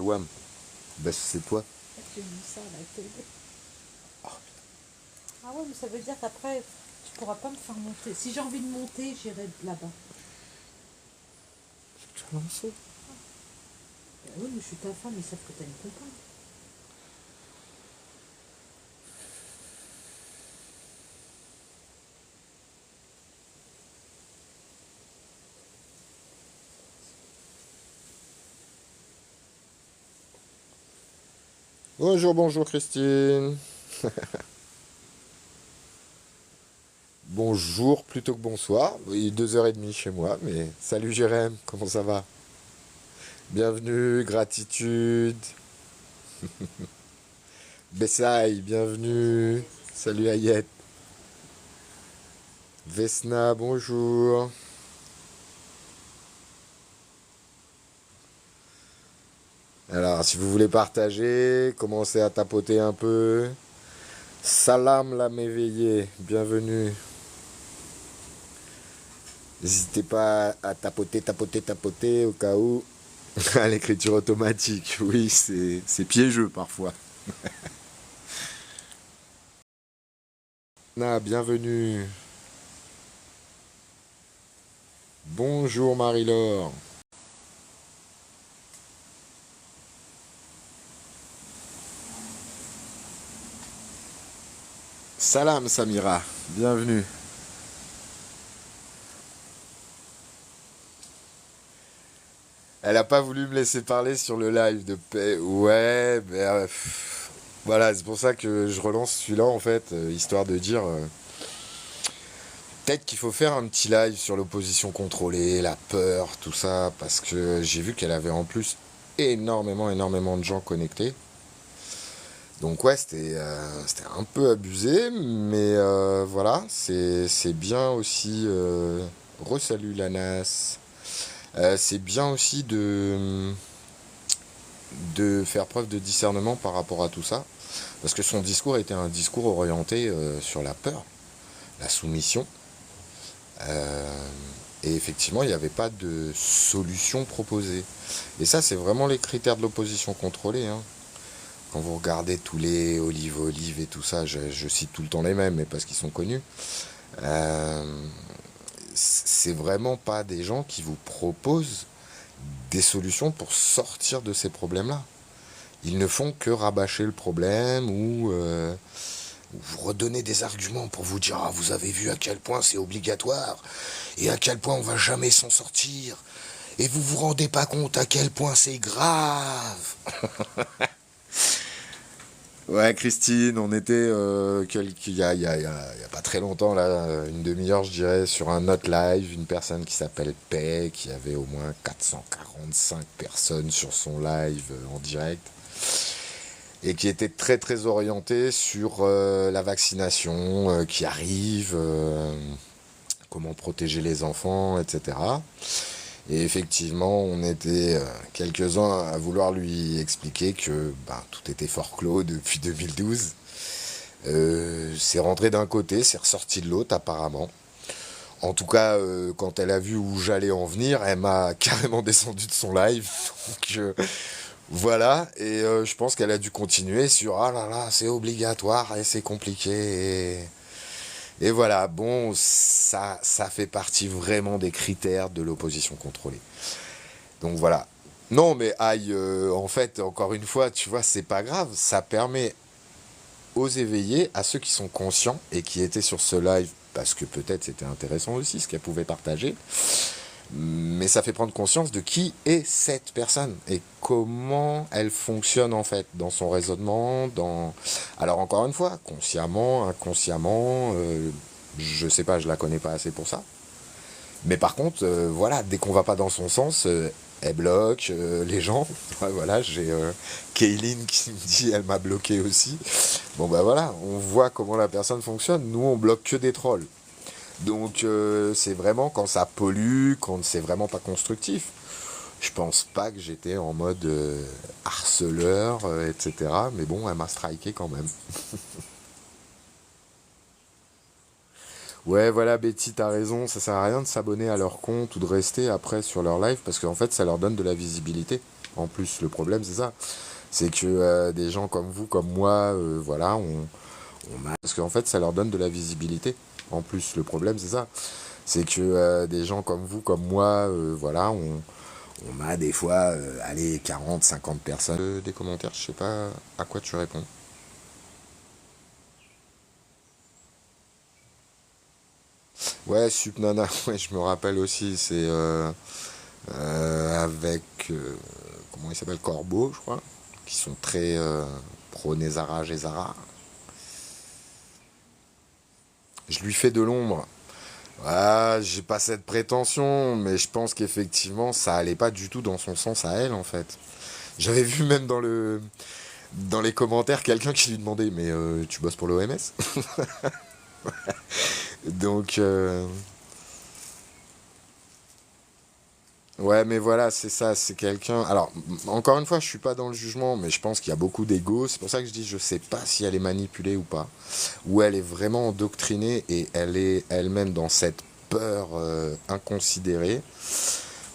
Ouais, bah c'est toi. J'ai vu ça à la télé. Ah ouais, mais ça veut dire qu'après, tu pourras pas me faire monter. Si j'ai envie de monter, j'irai là-bas. Tu as lancé. Bah oui, mais je suis ta femme, ils savent que t'as une compagne. Bonjour, bonjour Christine. Bonjour plutôt que bonsoir. Il est 2h30 chez moi, mais salut Jérém, comment ça va? Bienvenue, gratitude. Bessaï, bienvenue. Salut Ayette. Vesna, bonjour. Alors, si vous voulez partager, commencez à tapoter un peu. Salam l'âme éveillée, bienvenue. N'hésitez pas à tapoter, tapoter, tapoter au cas où. À l'écriture automatique, oui, c'est piégeux parfois. Na, bienvenue. Bonjour Marie-Laure. Salam Samira, bienvenue. Elle a pas voulu me laisser parler sur le live de paix. Ouais, mais voilà, c'est pour ça que je relance celui-là en fait, histoire de dire peut-être qu'il faut faire un petit live sur l'opposition contrôlée, la peur, tout ça, parce que j'ai vu qu'elle avait en plus énormément de gens connectés. Donc ouais, c'était un peu abusé, mais voilà, c'est bien aussi. Resalut Lanas. C'est bien aussi de faire preuve de discernement par rapport à tout ça, parce que son discours était un discours orienté sur la peur, la soumission, euh, et effectivement il n'y avait pas de solution proposée. Et ça c'est vraiment les critères de l'opposition contrôlée, hein. Quand vous regardez tous les olive et tout ça, je cite tout le temps les mêmes, mais parce qu'ils sont connus, euh, c'est vraiment pas des gens qui vous proposent des solutions pour sortir de ces problèmes-là. Ils ne font que rabâcher le problème ou vous redonner des arguments pour vous dire ah, vous avez vu à quel point c'est obligatoire et à quel point on va jamais s'en sortir et vous vous rendez pas compte à quel point c'est grave. Ouais, Christine, on était il y a pas très longtemps, là, une demi-heure, je dirais, sur un autre live, une personne qui s'appelle Pay, qui avait au moins 445 personnes sur son live en direct, et qui était très orientée sur la vaccination qui arrive, comment protéger les enfants, etc. Et effectivement, on était quelques-uns à vouloir lui expliquer que ben, tout était fort clos depuis 2012. C'est rentré d'un côté, c'est ressorti de l'autre apparemment. En tout cas, quand elle a vu où j'allais en venir, elle m'a carrément descendu de son live. Donc voilà, et je pense qu'elle a dû continuer sur ah là là, c'est obligatoire et c'est compliqué. Et voilà, bon, ça fait partie vraiment des critères de l'opposition contrôlée. Donc voilà. Non, mais aïe, en fait, encore une fois, tu vois, c'est pas grave. Ça permet aux éveillés, à ceux qui sont conscients et qui étaient sur ce live, parce que peut-être c'était intéressant aussi ce qu'elle pouvait partager, mais ça fait prendre conscience de qui est cette personne et comment elle fonctionne en fait dans son raisonnement, dans... Alors encore une fois, consciemment, inconsciemment, je sais pas, je la connais pas assez pour ça. Mais par contre, voilà, dès qu'on va pas dans son sens, elle bloque les gens. Ouais, voilà, j'ai Kayleen qui me dit elle m'a bloqué aussi. Bon bah voilà, on voit comment la personne fonctionne. Nous, on bloque que des trolls. Donc c'est vraiment quand ça pollue, quand c'est vraiment pas constructif. Je pense pas que j'étais en mode harceleur, etc. Mais bon, elle m'a striké quand même. Ouais, voilà, Betty, t'as raison. Ça sert à rien de s'abonner à leur compte ou de rester après sur leur live parce qu'en fait, ça leur donne de la visibilité. En plus, le problème, c'est ça. C'est que des gens comme vous, comme moi, voilà, parce qu'en fait, ça leur donne de la visibilité. En plus, le problème, c'est ça. C'est que des gens comme vous, comme moi, voilà, on a des fois, allez, 40, 50 personnes. Des commentaires, je sais pas à quoi tu réponds. Ouais, Supnana, ouais, je me rappelle aussi, c'est avec, comment il s'appelle, Corbeau, je crois, qui sont très pro Nezara Gezara. Je lui fais de l'ombre. Ah, j'ai pas cette prétention, mais je pense qu'effectivement, ça allait pas du tout dans son sens à elle, en fait. J'avais vu même dans les commentaires quelqu'un qui lui demandait, mais tu bosses pour l'OMS? Donc, ouais, mais voilà, c'est ça, c'est quelqu'un. Alors, encore une fois, je suis pas dans le jugement, mais je pense qu'il y a beaucoup d'ego. C'est pour ça que je dis, je sais pas si elle est manipulée ou pas, ou elle est vraiment endoctrinée et elle est elle-même dans cette peur inconsidérée.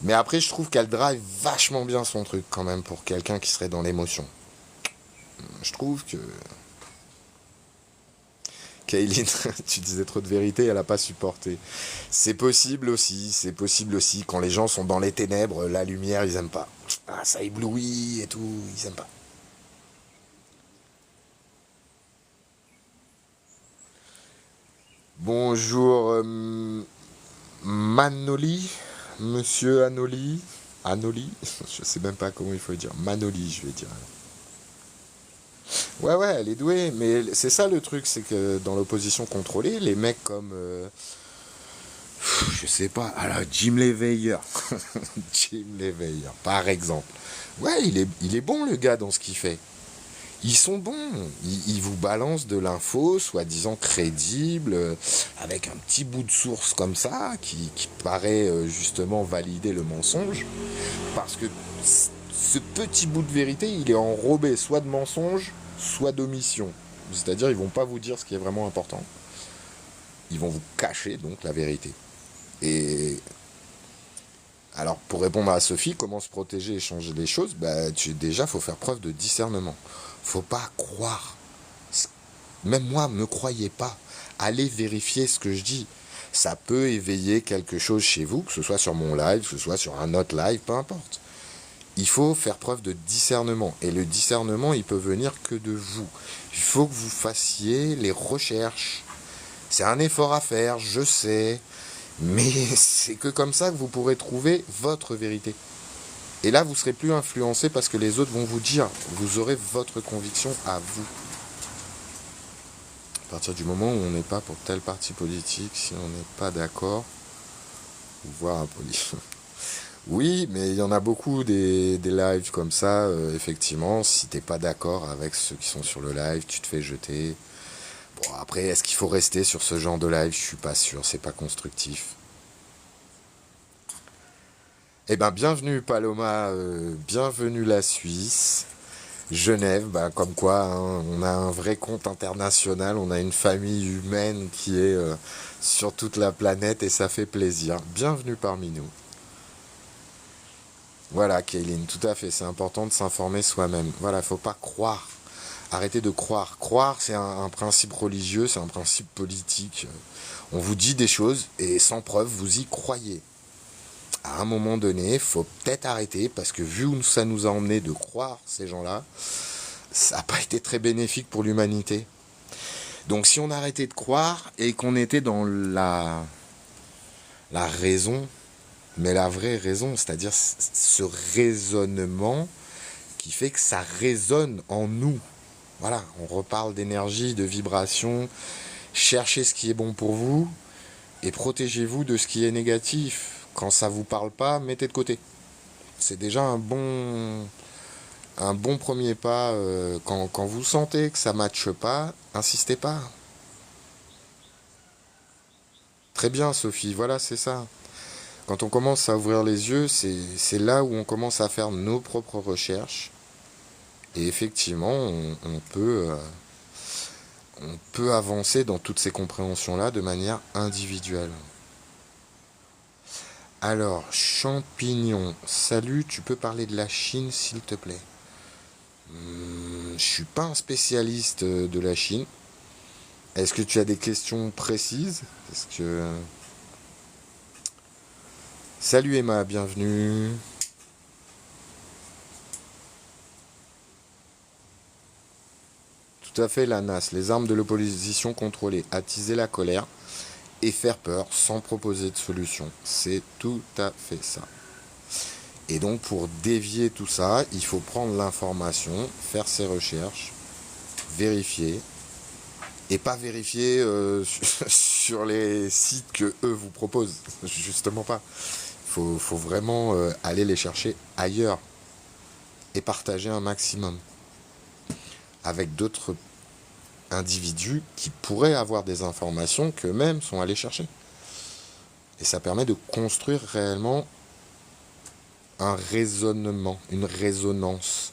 Mais après, je trouve qu'elle drive vachement bien son truc quand même pour quelqu'un qui serait dans l'émotion. Je trouve que Kaylin, tu disais trop de vérité, elle n'a pas supporté. C'est possible aussi. Quand les gens sont dans les ténèbres, la lumière, ils aiment pas. Ah, ça éblouit et tout, ils aiment pas. Bonjour, Manoli, monsieur Anoli. Anoli, je sais même pas comment il faut dire. Manoli, je vais dire. Ouais, ouais, elle est douée, mais c'est ça le truc, c'est que dans l'opposition contrôlée, les mecs comme je sais pas, alors Jim Leveilleur. Jim Leveilleur, par exemple. Ouais, il est bon le gars dans ce qu'il fait. Ils sont bons. Ils vous balancent de l'info, soi-disant crédible, avec un petit bout de source comme ça, qui paraît justement valider le mensonge. Parce que ce petit bout de vérité, il est enrobé soit de mensonge, soit d'omission. C'est-à-dire, ils vont pas vous dire ce qui est vraiment important. Ils vont vous cacher donc la vérité. Et alors, pour répondre à Sophie, comment se protéger et changer les choses, bah, déjà, faut faire preuve de discernement. Faut pas croire. Même moi, ne croyez pas. Allez vérifier ce que je dis. Ça peut éveiller quelque chose chez vous, que ce soit sur mon live, que ce soit sur un autre live, peu importe. Il faut faire preuve de discernement. Et le discernement, il peut venir que de vous. Il faut que vous fassiez les recherches. C'est un effort à faire, je sais. Mais c'est que comme ça que vous pourrez trouver votre vérité. Et là, vous serez plus influencé parce que les autres vont vous dire. Vous aurez votre conviction à vous. À partir du moment où on n'est pas pour tel parti politique, si on n'est pas d'accord, voire un politique. Oui, mais il y en a beaucoup des lives comme ça, effectivement. Si t'es pas d'accord avec ceux qui sont sur le live, tu te fais jeter. Bon, après, est-ce qu'il faut rester sur ce genre de live? Je suis pas sûr, c'est pas constructif. Eh ben, bienvenue Paloma, bienvenue la Suisse. Genève, bah, comme quoi, hein, on a un vrai compte international, on a une famille humaine qui est sur toute la planète et ça fait plaisir. Bienvenue parmi nous. Voilà, Kayline, tout à fait, c'est important de s'informer soi-même. Voilà, faut pas croire. Arrêtez de croire. Croire, c'est un principe religieux, c'est un principe politique. On vous dit des choses et sans preuve, vous y croyez. À un moment donné, il faut peut-être arrêter parce que vu où ça nous a emmené de croire ces gens-là, ça n'a pas été très bénéfique pour l'humanité. Donc si on arrêtait de croire et qu'on était dans la raison, mais la vraie raison, c'est-à-dire ce raisonnement qui fait que ça résonne en nous. Voilà, on reparle d'énergie, de vibration. Cherchez ce qui est bon pour vous et protégez-vous de ce qui est négatif. Quand ça vous parle pas, mettez de côté. C'est déjà un bon premier pas. Quand vous sentez que ça ne matche pas, insistez pas. Très bien, Sophie, voilà, c'est ça. Quand on commence à ouvrir les yeux, c'est là où on commence à faire nos propres recherches. Et effectivement, on peut avancer dans toutes ces compréhensions-là de manière individuelle. Alors, champignon. Salut, tu peux parler de la Chine, s'il te plaît? Je suis pas un spécialiste de la Chine. Est-ce que tu as des questions précises? Parce que... Salut Emma, bienvenue. Tout à fait, la NAS. Les armes de l'opposition contrôlées. Attiser la colère et faire peur sans proposer de solution. C'est tout à fait ça. Et donc pour dévier tout ça, il faut prendre l'information, faire ses recherches, vérifier, et pas vérifier sur les sites que eux vous proposent. Justement pas. Faut vraiment aller les chercher ailleurs et partager un maximum avec d'autres individus qui pourraient avoir des informations qu'eux-mêmes sont allés chercher. Et ça permet de construire réellement un raisonnement, une résonance,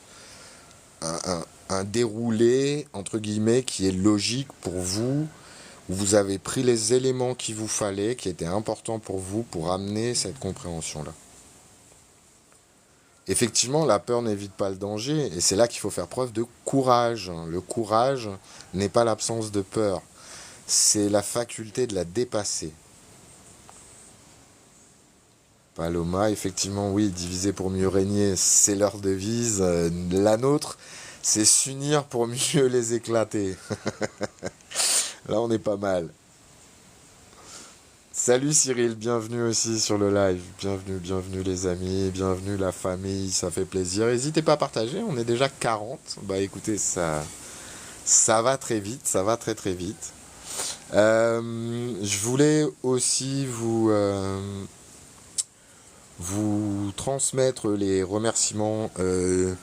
un déroulé, entre guillemets, qui est logique pour vous, où vous avez pris les éléments qu'il vous fallait, qui étaient importants pour vous, pour amener cette compréhension-là. Effectivement, la peur n'évite pas le danger, et c'est là qu'il faut faire preuve de courage. Le courage n'est pas l'absence de peur, c'est la faculté de la dépasser. Paloma, effectivement, oui, diviser pour mieux régner, c'est leur devise. La nôtre, c'est s'unir pour mieux les éclater. Là, on est pas mal. Salut Cyril, bienvenue aussi sur le live. Bienvenue, bienvenue les amis, bienvenue la famille, ça fait plaisir. N'hésitez pas à partager, on est déjà 40. Bah écoutez, ça va très vite, ça va très très vite. Je voulais aussi vous transmettre les remerciements de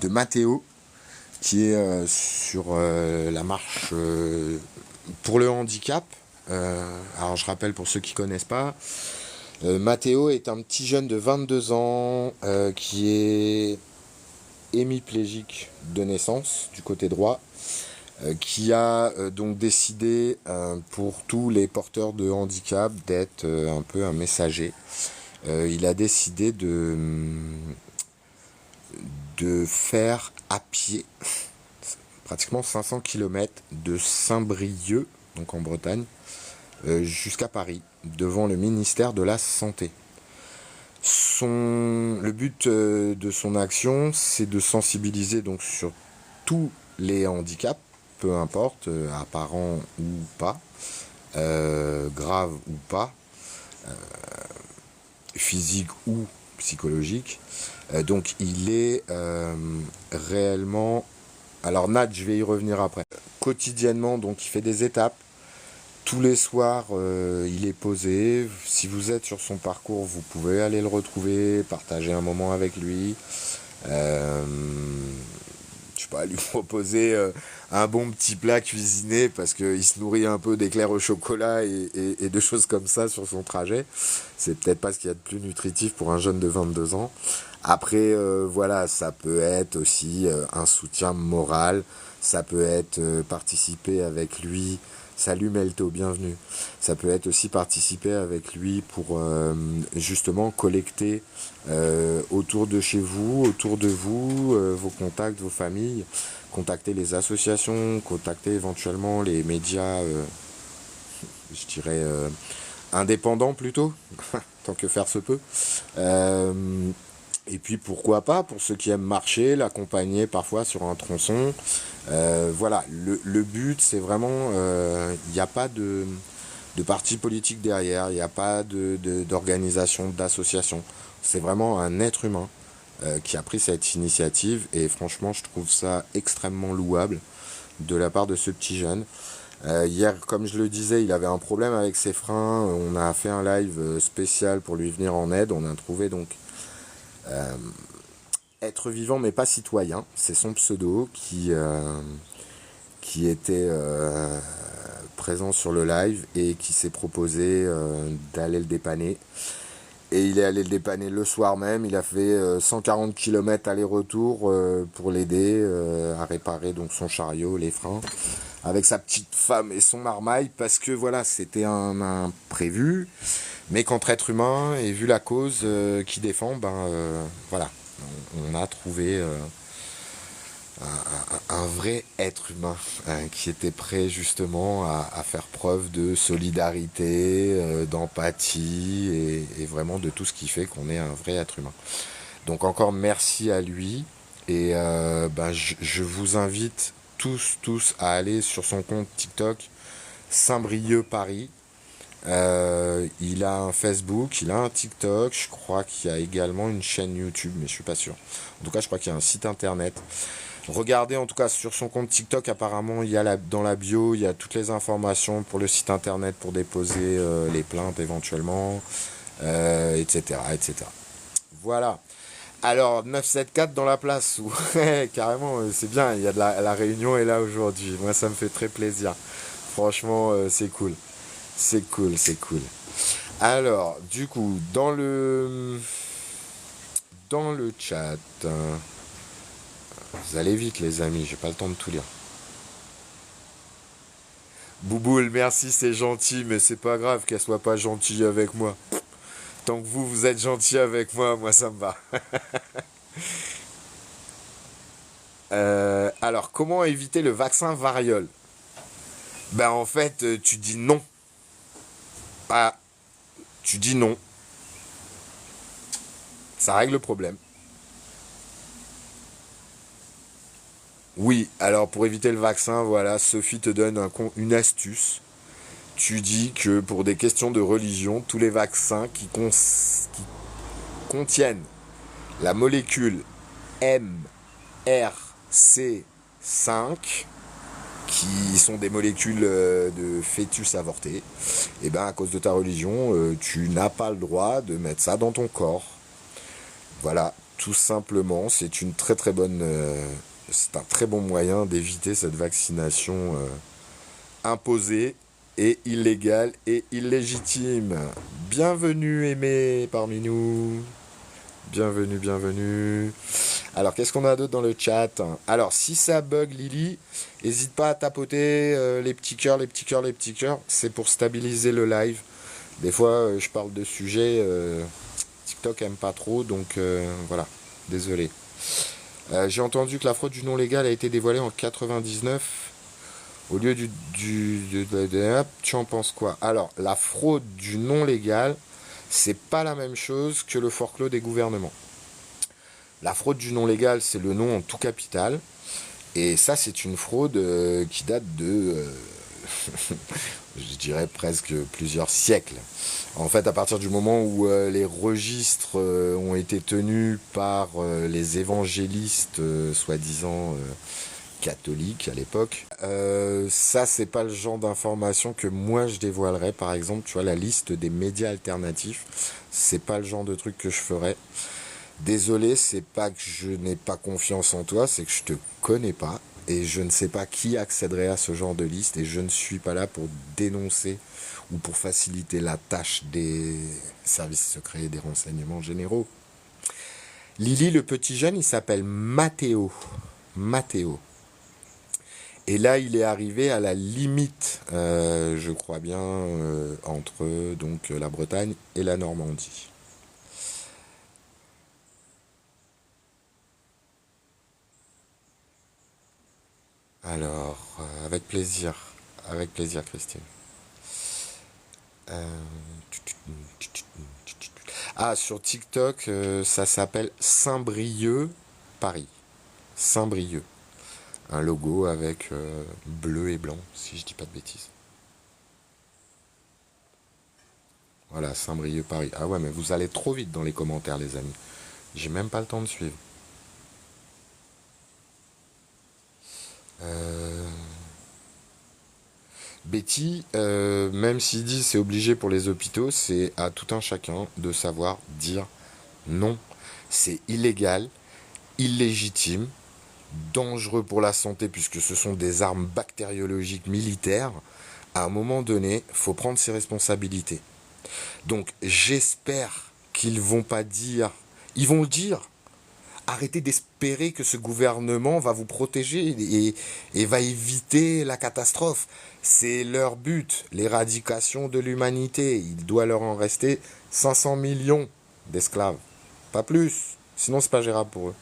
Mathéo, qui est sur la marche pour le handicap. Alors je rappelle pour ceux qui ne connaissent pas, Mathéo est un petit jeune de 22 ans qui est hémiplégique de naissance du côté droit, qui a donc décidé pour tous les porteurs de handicap d'être un peu un messager. Il a décidé de faire à pied pratiquement 500 km de Saint-Brieuc, donc en Bretagne, jusqu'à Paris, devant le ministère de la Santé. Le but de son action, c'est de sensibiliser donc sur tous les handicaps, peu importe, apparents ou pas, graves ou pas, physique ou psychologique. Donc il est réellement... Alors Nat, je vais y revenir après. Quotidiennement, donc il fait des étapes. Tous les soirs, il est posé. Si vous êtes sur son parcours, vous pouvez aller le retrouver, partager un moment avec lui. Je sais pas, lui proposer un bon petit plat cuisiné parce qu'il se nourrit un peu d'éclairs au chocolat et de choses comme ça sur son trajet. C'est peut-être pas ce qu'il y a de plus nutritif pour un jeune de 22 ans. Après, voilà, ça peut être aussi un soutien moral. Ça peut être participer avec lui. Salut Melto, bienvenue. Ça peut être aussi participer avec lui pour justement collecter autour de chez vous, autour de vous, vos contacts, vos familles, contacter les associations, contacter éventuellement les médias, je dirais indépendants plutôt, tant que faire se peut. Et puis pourquoi pas, pour ceux qui aiment marcher, l'accompagner parfois sur un tronçon. Voilà, le but c'est vraiment, il n'y a pas de parti politique derrière, il n'y a pas d'organisation, d'association. C'est vraiment un être humain qui a pris cette initiative et franchement je trouve ça extrêmement louable de la part de ce petit jeune. Hier, comme je le disais, il avait un problème avec ses freins. On a fait un live spécial pour lui venir en aide. On a trouvé donc être vivant mais pas citoyen. C'est son pseudo qui était présent sur le live et qui s'est proposé d'aller le dépanner. Et il est allé le dépanner le soir même. Il a fait 140 km aller-retour pour l'aider à réparer donc son chariot, les freins. avec sa petite femme et son marmaille, parce que voilà, c'était un imprévu, mais qu'entre êtres humains, et vu la cause qu'il défend, voilà, on a trouvé un vrai être humain qui était prêt justement à faire preuve de solidarité, d'empathie et vraiment de tout ce qui fait qu'on est un vrai être humain. Donc encore merci à lui et je vous invite tous à aller sur son compte TikTok Saint-Brieuc Paris. Il a un Facebook, il a un TikTok, je crois qu'il y a également une chaîne YouTube, mais je suis pas sûr. En tout cas, je crois qu'il y a un site internet. Regardez en tout cas sur son compte TikTok, apparemment il y a dans la bio, il y a toutes les informations pour le site internet pour déposer les plaintes éventuellement, etc., etc. Voilà. Alors 974 dans la place, ouais, carrément, c'est bien, il y a de la réunion est là aujourd'hui. Moi ça me fait très plaisir. Franchement, c'est cool. C'est cool, c'est cool. Alors, du coup, dans le chat, vous allez vite les amis, j'ai pas le temps de tout lire. Bouboule, merci, c'est gentil, mais c'est pas grave qu'elle soit pas gentille avec moi. Tant que vous êtes gentil avec moi, moi ça me va. Alors, comment éviter le vaccin variole? Ben en fait, tu dis non. Ah, tu dis non. Ça règle le problème. Oui, alors pour éviter le vaccin, voilà, Sophie te donne une astuce. Tu dis que pour des questions de religion, tous les vaccins qui contiennent la molécule MRC5, qui sont des molécules de fœtus avortés, et bien à cause de ta religion, tu n'as pas le droit de mettre ça dans ton corps. Voilà, tout simplement, c'est une très très bonne, c'est un très bon moyen d'éviter cette vaccination imposée et illégale et illégitime. Bienvenue Aimé parmi nous. Bienvenue, bienvenue. Alors, qu'est-ce qu'on a d'autre dans le chat? Alors, si ça bug, Lily, n'hésite pas à tapoter les petits cœurs, les petits cœurs, les petits cœurs. C'est pour stabiliser le live. Des fois, je parle de sujets, TikTok aime pas trop, donc voilà, désolé. J'ai entendu que la fraude du non légal a été dévoilée en 99 au lieu tu en penses quoi? Alors, la fraude du non légal, c'est pas la même chose que le forclos des gouvernements. La fraude du non légal, c'est le nom en tout capital. Et ça, c'est une fraude qui date de, je dirais presque plusieurs siècles. En fait, à partir du moment où les registres ont été tenus par les évangélistes, soi-disant catholiques à l'époque, ça, c'est pas le genre d'information que moi je dévoilerais. Par exemple, tu vois, la liste des médias alternatifs, c'est pas le genre de truc que je ferais. Désolé, c'est pas que je n'ai pas confiance en toi, c'est que je te connais pas et je ne sais pas qui accéderait à ce genre de liste et je ne suis pas là pour dénoncer ou pour faciliter la tâche des services secrets et des renseignements généraux. Lily, le petit jeune, il s'appelle Mathéo. Mathéo. Et là, il est arrivé à la limite, je crois bien, entre donc la Bretagne et la Normandie. Alors, avec plaisir, Christine. Euh, Ah, sur TikTok, ça s'appelle Saint-Brieuc Paris. Saint-Brieuc. Un logo avec bleu et blanc, si je dis pas de bêtises. Voilà, Saint-Brieuc Paris. Ah ouais, mais vous allez trop vite dans les commentaires, les amis. J'ai même pas le temps de suivre. Euh... Betty, même s'il dit c'est obligé pour les hôpitaux, c'est à tout un chacun de savoir dire non. C'est illégal, illégitime, dangereux pour la santé puisque ce sont des armes bactériologiques militaires. À un moment donné, il faut prendre ses responsabilités. Donc j'espère qu'ils vont pas dire, ils vont le dire. arrêtez d'espérer que ce gouvernement va vous protéger et va éviter la catastrophe. C'est leur but, l'éradication de l'humanité. Il doit leur en rester 500 millions d'esclaves, pas plus. Sinon, c'est pas gérable pour eux.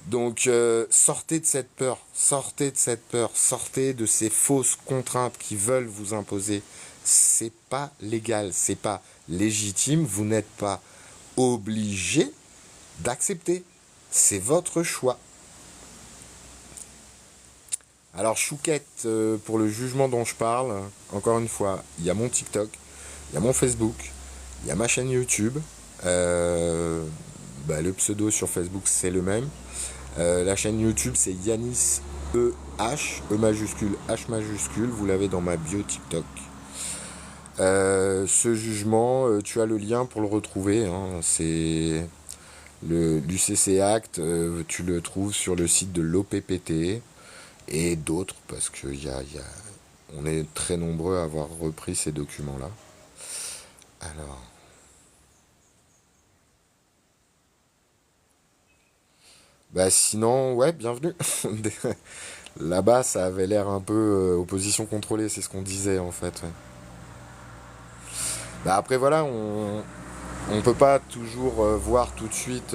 Donc, sortez de cette peur, sortez de cette peur, sortez de ces fausses contraintes qui veulent vous imposer. C'est pas légal, c'est pas légitime, vous n'êtes pas obligé d'accepter. C'est votre choix. Alors, Chouquette, pour le jugement dont je parle, encore une fois, il y a mon TikTok, il y a mon Facebook, il y a ma chaîne YouTube. Le pseudo sur Facebook, c'est le même. La chaîne YouTube, c'est Yanis E majuscule, H majuscule. Vous l'avez dans ma bio TikTok. Ce jugement, tu as le lien pour le retrouver. Hein, c'est l'UCC Act. Tu le trouves sur le site de l'OPPT et d'autres, parce que on est très nombreux à avoir repris ces documents-là. Alors. Bah sinon, ouais, bienvenue. Là-bas, ça avait l'air un peu opposition contrôlée, c'est ce qu'on disait en fait. Ouais. Bah après voilà, on peut pas toujours voir tout de suite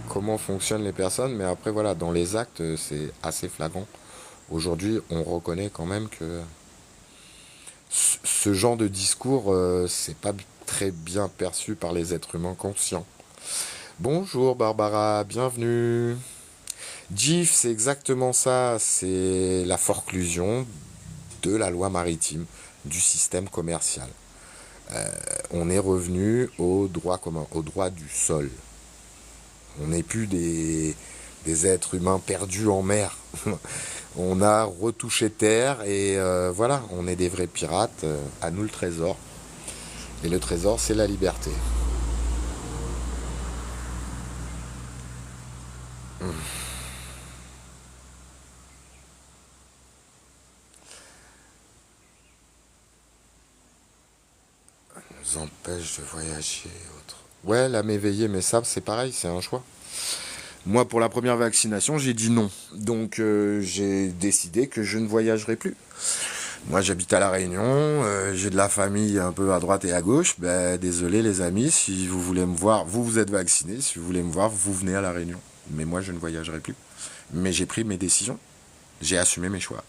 comment fonctionnent les personnes, mais après voilà, dans les actes, c'est assez flagrant. Aujourd'hui, on reconnaît quand même que ce genre de discours, c'est pas très bien perçu par les êtres humains conscients. Bonjour Barbara, bienvenue. GIF, c'est exactement ça, c'est la forclusion de la loi maritime, du système commercial. On est revenu au droit commun, au droit du sol. On n'est plus des êtres humains perdus en mer. On a retouché terre et voilà, on est des vrais pirates. À nous le trésor. Et le trésor, c'est la liberté. Nous empêche de voyager et autres. Ouais, la m'éveiller, mais ça, c'est pareil, c'est un choix. Moi, pour la première vaccination, j'ai dit non. Donc, j'ai décidé que je ne voyagerai plus. Moi, j'habite à La Réunion, j'ai de la famille un peu à droite et à gauche. Ben, désolé les amis, si vous voulez me voir, vous êtes vaccinés, si vous voulez me voir, vous venez à La Réunion. Mais moi, je ne voyagerai plus. Mais j'ai pris mes décisions. J'ai assumé mes choix.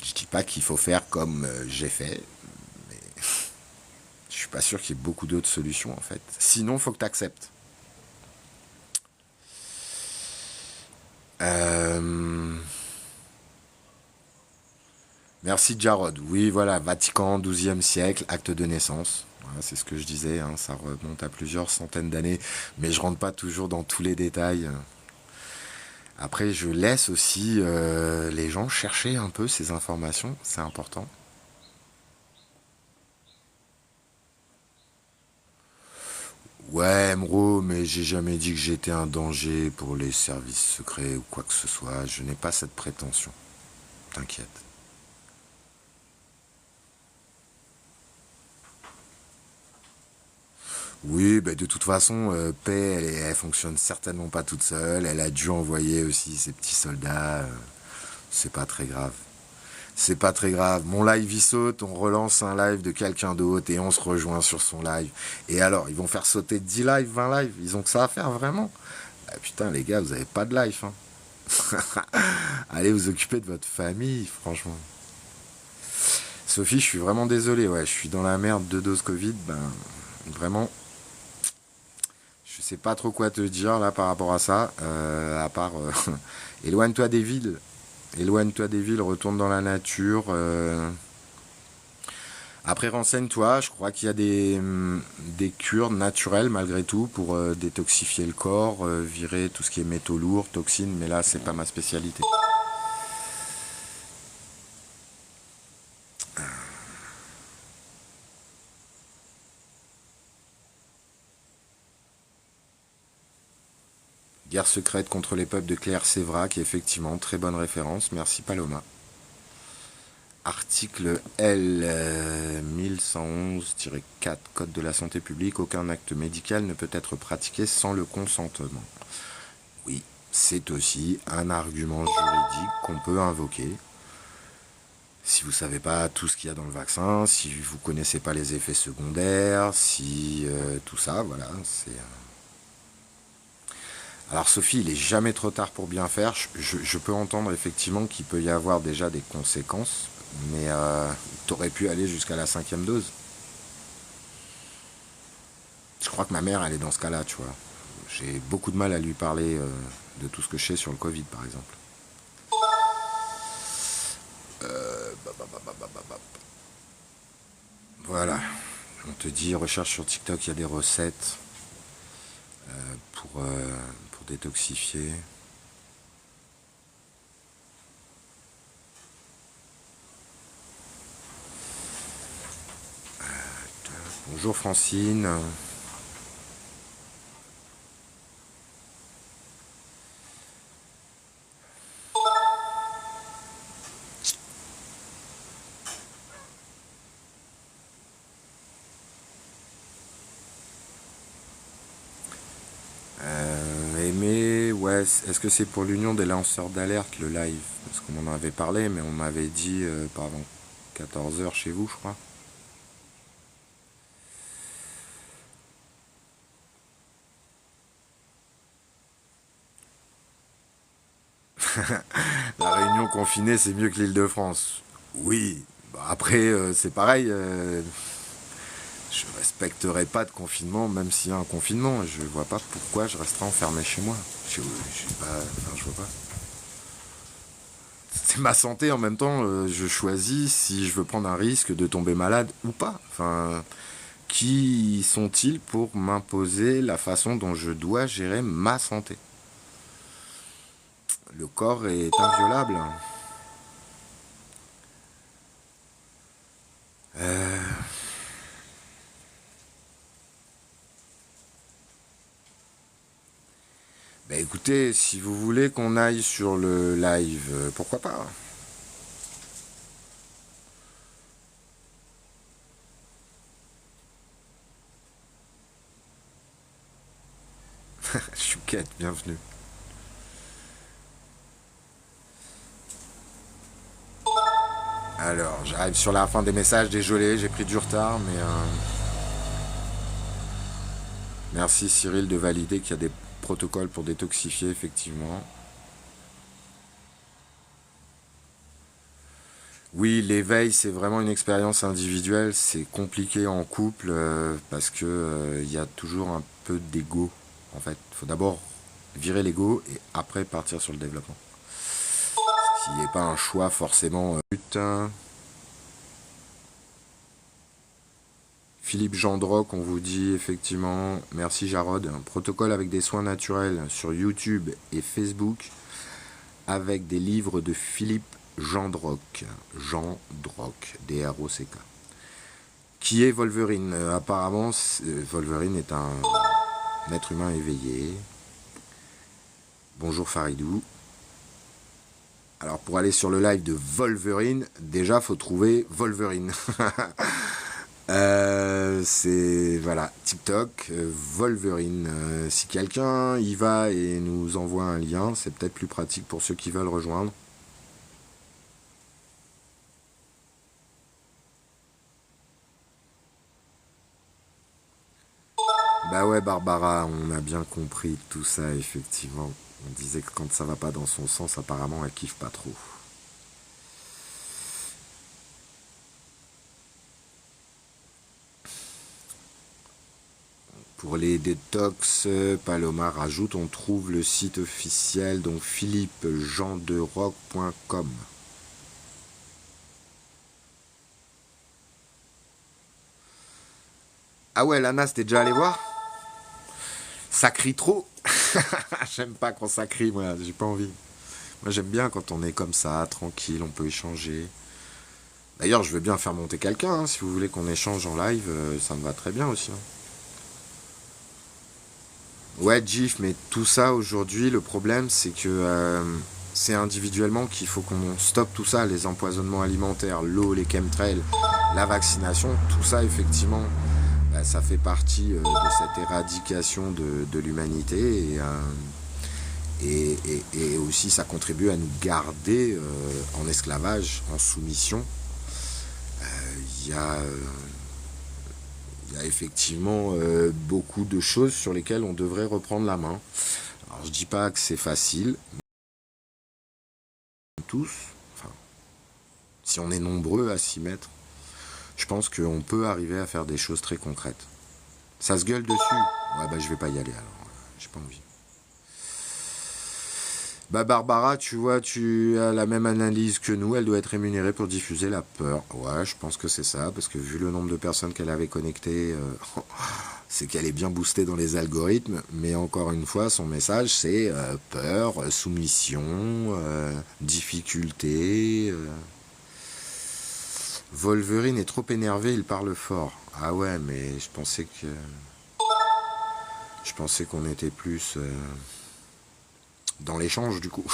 Je dis pas qu'il faut faire comme j'ai fait, mais je suis pas sûr qu'il y ait beaucoup d'autres solutions en fait. Sinon, il faut que tu acceptes. Merci Jarod. Oui, voilà, Vatican, 12e siècle, acte de naissance. Voilà, c'est ce que je disais, hein, ça remonte à plusieurs centaines d'années, mais je rentre pas toujours dans tous les détails. Après, je laisse aussi les gens chercher un peu ces informations, c'est important. Ouais, Mro, mais j'ai jamais dit que j'étais un danger pour les services secrets ou quoi que ce soit. Je n'ai pas cette prétention. T'inquiète. Oui, bah de toute façon, Paix, elle fonctionne certainement pas toute seule. Elle a dû envoyer aussi ses petits soldats. C'est pas très grave. C'est pas très grave. Mon live il saute, on relance un live de quelqu'un d'autre et on se rejoint sur son live. Et alors, ils vont faire sauter 10 lives, 20 lives. Ils ont que ça à faire vraiment. Ah, putain, les gars, vous avez pas de live. Hein. Allez vous occuper de votre famille, franchement. Sophie, je suis vraiment désolé. Ouais, je suis dans la merde, 2 doses Covid. Ben, vraiment, je sais pas trop quoi te dire là par rapport à ça. À part, éloigne-toi des villes. Éloigne-toi des villes, retourne dans la nature. Après, renseigne-toi. Je crois qu'il y a des cures naturelles malgré tout pour détoxifier le corps, virer tout ce qui est métaux lourds, toxines. Mais là, c'est pas ma spécialité. Guerre secrète contre les peuples de Claire Sévrac, effectivement, très bonne référence. Merci Paloma. Article L 1111-4 Code de la santé publique, aucun acte médical ne peut être pratiqué sans le consentement. Oui, c'est aussi un argument juridique qu'on peut invoquer. Si vous ne savez pas tout ce qu'il y a dans le vaccin, si vous ne connaissez pas les effets secondaires, si tout ça, voilà, c'est... Alors Sophie, il est jamais trop tard pour bien faire. Je peux entendre effectivement qu'il peut y avoir déjà des conséquences, mais t'aurais pu aller jusqu'à la 5e dose. Je crois que ma mère, elle est dans ce cas-là, tu vois. J'ai beaucoup de mal à lui parler de tout ce que je sais sur le Covid, par exemple. Voilà. On te dit, recherche sur TikTok, il y a des recettes pour détoxifier. Bonjour Francine. Aimé, ouais, est-ce que c'est pour l'union des lanceurs d'alerte le live? Parce qu'on en avait parlé, mais on m'avait dit pas avant 14 h chez vous, je crois. La Réunion confinée, c'est mieux que l'Île-de-France. Oui, bah après, c'est pareil. Je respecterai pas de confinement, même s'il y a un confinement. Je vois pas pourquoi je resterai enfermé chez moi. Je vois pas. C'est ma santé en même temps. Je choisis si je veux prendre un risque de tomber malade ou pas. Enfin, qui sont-ils pour m'imposer la façon dont je dois gérer ma santé? Le corps est inviolable. Euh, Bah écoutez, si vous voulez qu'on aille sur le live, pourquoi pas? Chouquette, bienvenue. Alors, j'arrive sur la fin des messages, désolé, j'ai pris du retard, mais merci Cyril de valider qu'il y a des protocoles pour détoxifier, effectivement. Oui, l'éveil, c'est vraiment une expérience individuelle, c'est compliqué en couple parce que il y a toujours un peu d'ego, en fait. Il faut d'abord virer l'ego et après partir sur le développement. Ce qui n'est pas un choix forcément. Putain. Philippe Gendroc, on vous dit effectivement, merci Jarod, un protocole avec des soins naturels sur YouTube et Facebook avec des livres de Philippe Gendroc, Gendroc, qui est Wolverine. Apparemment, Wolverine est un être humain éveillé. Bonjour Faridou. Alors pour aller sur le live de Wolverine, déjà faut trouver Wolverine. C'est voilà, TikTok, Wolverine. Si quelqu'un y va et nous envoie un lien, c'est peut-être plus pratique pour ceux qui veulent rejoindre. Bah ouais, Barbara, on a bien compris tout ça, effectivement. On disait que quand ça va pas dans son sens, apparemment, elle kiffe pas trop. Pour les détox, Paloma rajoute, on trouve le site officiel, donc philippejeanderoc.com. Ah ouais, Lana, t'es déjà allé voir? Ça crie trop. J'aime pas quand ça crie, moi, j'ai pas envie. Moi, j'aime bien quand on est comme ça, tranquille, on peut échanger. D'ailleurs, je veux bien faire monter quelqu'un, hein, si vous voulez qu'on échange en live, ça me va très bien aussi. Hein. Ouais, GIF, mais tout ça aujourd'hui, le problème, c'est que c'est individuellement qu'il faut qu'on stoppe tout ça, les empoisonnements alimentaires, l'eau, les chemtrails, la vaccination, tout ça effectivement, bah, ça fait partie de cette éradication de l'humanité et aussi ça contribue à nous garder en esclavage, en soumission. Il y a effectivement beaucoup de choses sur lesquelles on devrait reprendre la main. Alors je dis pas que c'est facile, tous, enfin, si on est nombreux à s'y mettre, je pense qu'on peut arriver à faire des choses très concrètes. Ça se gueule dessus. Ouais, bah je vais pas y aller alors. J'ai pas envie. Bah Barbara, tu vois, tu as la même analyse que nous. Elle doit être rémunérée pour diffuser la peur. Ouais, je pense que c'est ça, parce que vu le nombre de personnes qu'elle avait connectées, c'est qu'elle est bien boostée dans les algorithmes. Mais encore une fois, son message, c'est peur, soumission, difficulté. Wolverine est trop énervé, il parle fort. Ah ouais, mais je pensais qu'on était plus dans l'échange du coup.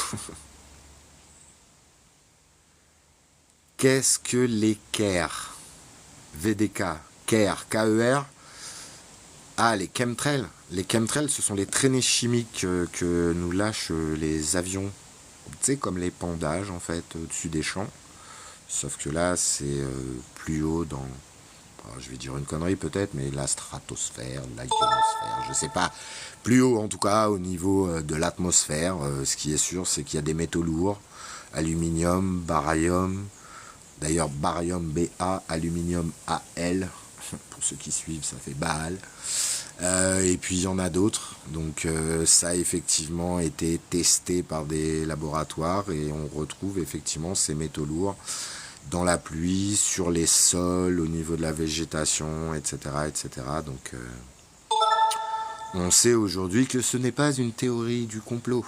Qu'est-ce que les KER? VDK, KER, KER. Ah, les chemtrails. Les chemtrails, ce sont les traînées chimiques que nous lâchent les avions. Tu sais, comme les pendages en fait, au-dessus des champs. Sauf que là, c'est plus haut dans, alors, je vais dire une connerie peut-être, mais la stratosphère, la ionosphère, je sais pas. Plus haut en tout cas, au niveau de l'atmosphère. Ce qui est sûr, c'est qu'il y a des métaux lourds. Aluminium, barium. D'ailleurs, barium Ba, aluminium Al. Pour ceux qui suivent, ça fait Baal. Et puis il y en a d'autres. Donc ça a effectivement été testé par des laboratoires et on retrouve effectivement ces métaux lourds dans la pluie, sur les sols, au niveau de la végétation, etc. etc. Donc on sait aujourd'hui que ce n'est pas une théorie du complot.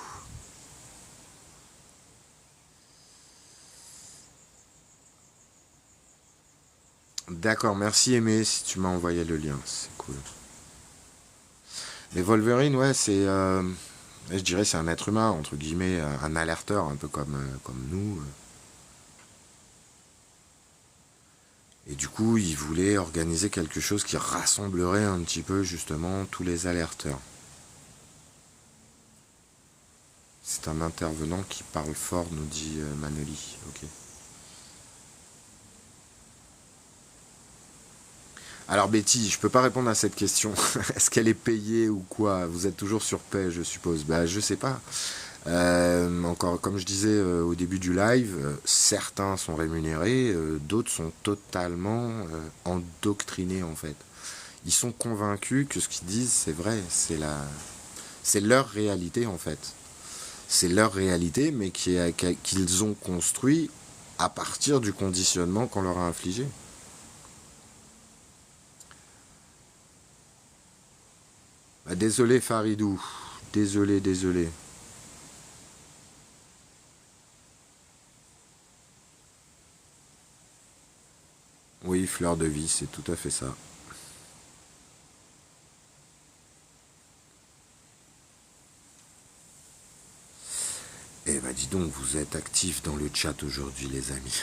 D'accord, merci Aimé si tu m'as envoyé le lien, c'est cool. Mais Wolverine, ouais, je dirais c'est un être humain, entre guillemets, un alerteur, un peu comme nous. Et du coup, il voulait organiser quelque chose qui rassemblerait un petit peu justement tous les alerteurs. C'est un intervenant qui parle fort, nous dit Manoli. Ok. Alors Betty, je peux pas répondre à cette question. Est-ce qu'elle est payée ou quoi? Vous êtes toujours sur paie, je suppose. Bah je sais pas. Encore, comme je disais au début du live, certains sont rémunérés, d'autres sont totalement endoctrinés en fait. Ils sont convaincus que ce qu'ils disent c'est vrai, c'est leur réalité en fait. C'est leur réalité, mais qu'ils ont construit à partir du conditionnement qu'on leur a infligé. Bah, désolé Faridou, désolé. Oui, fleur de vie, c'est tout à fait ça. Eh ben dis donc, vous êtes actifs dans le chat aujourd'hui les amis.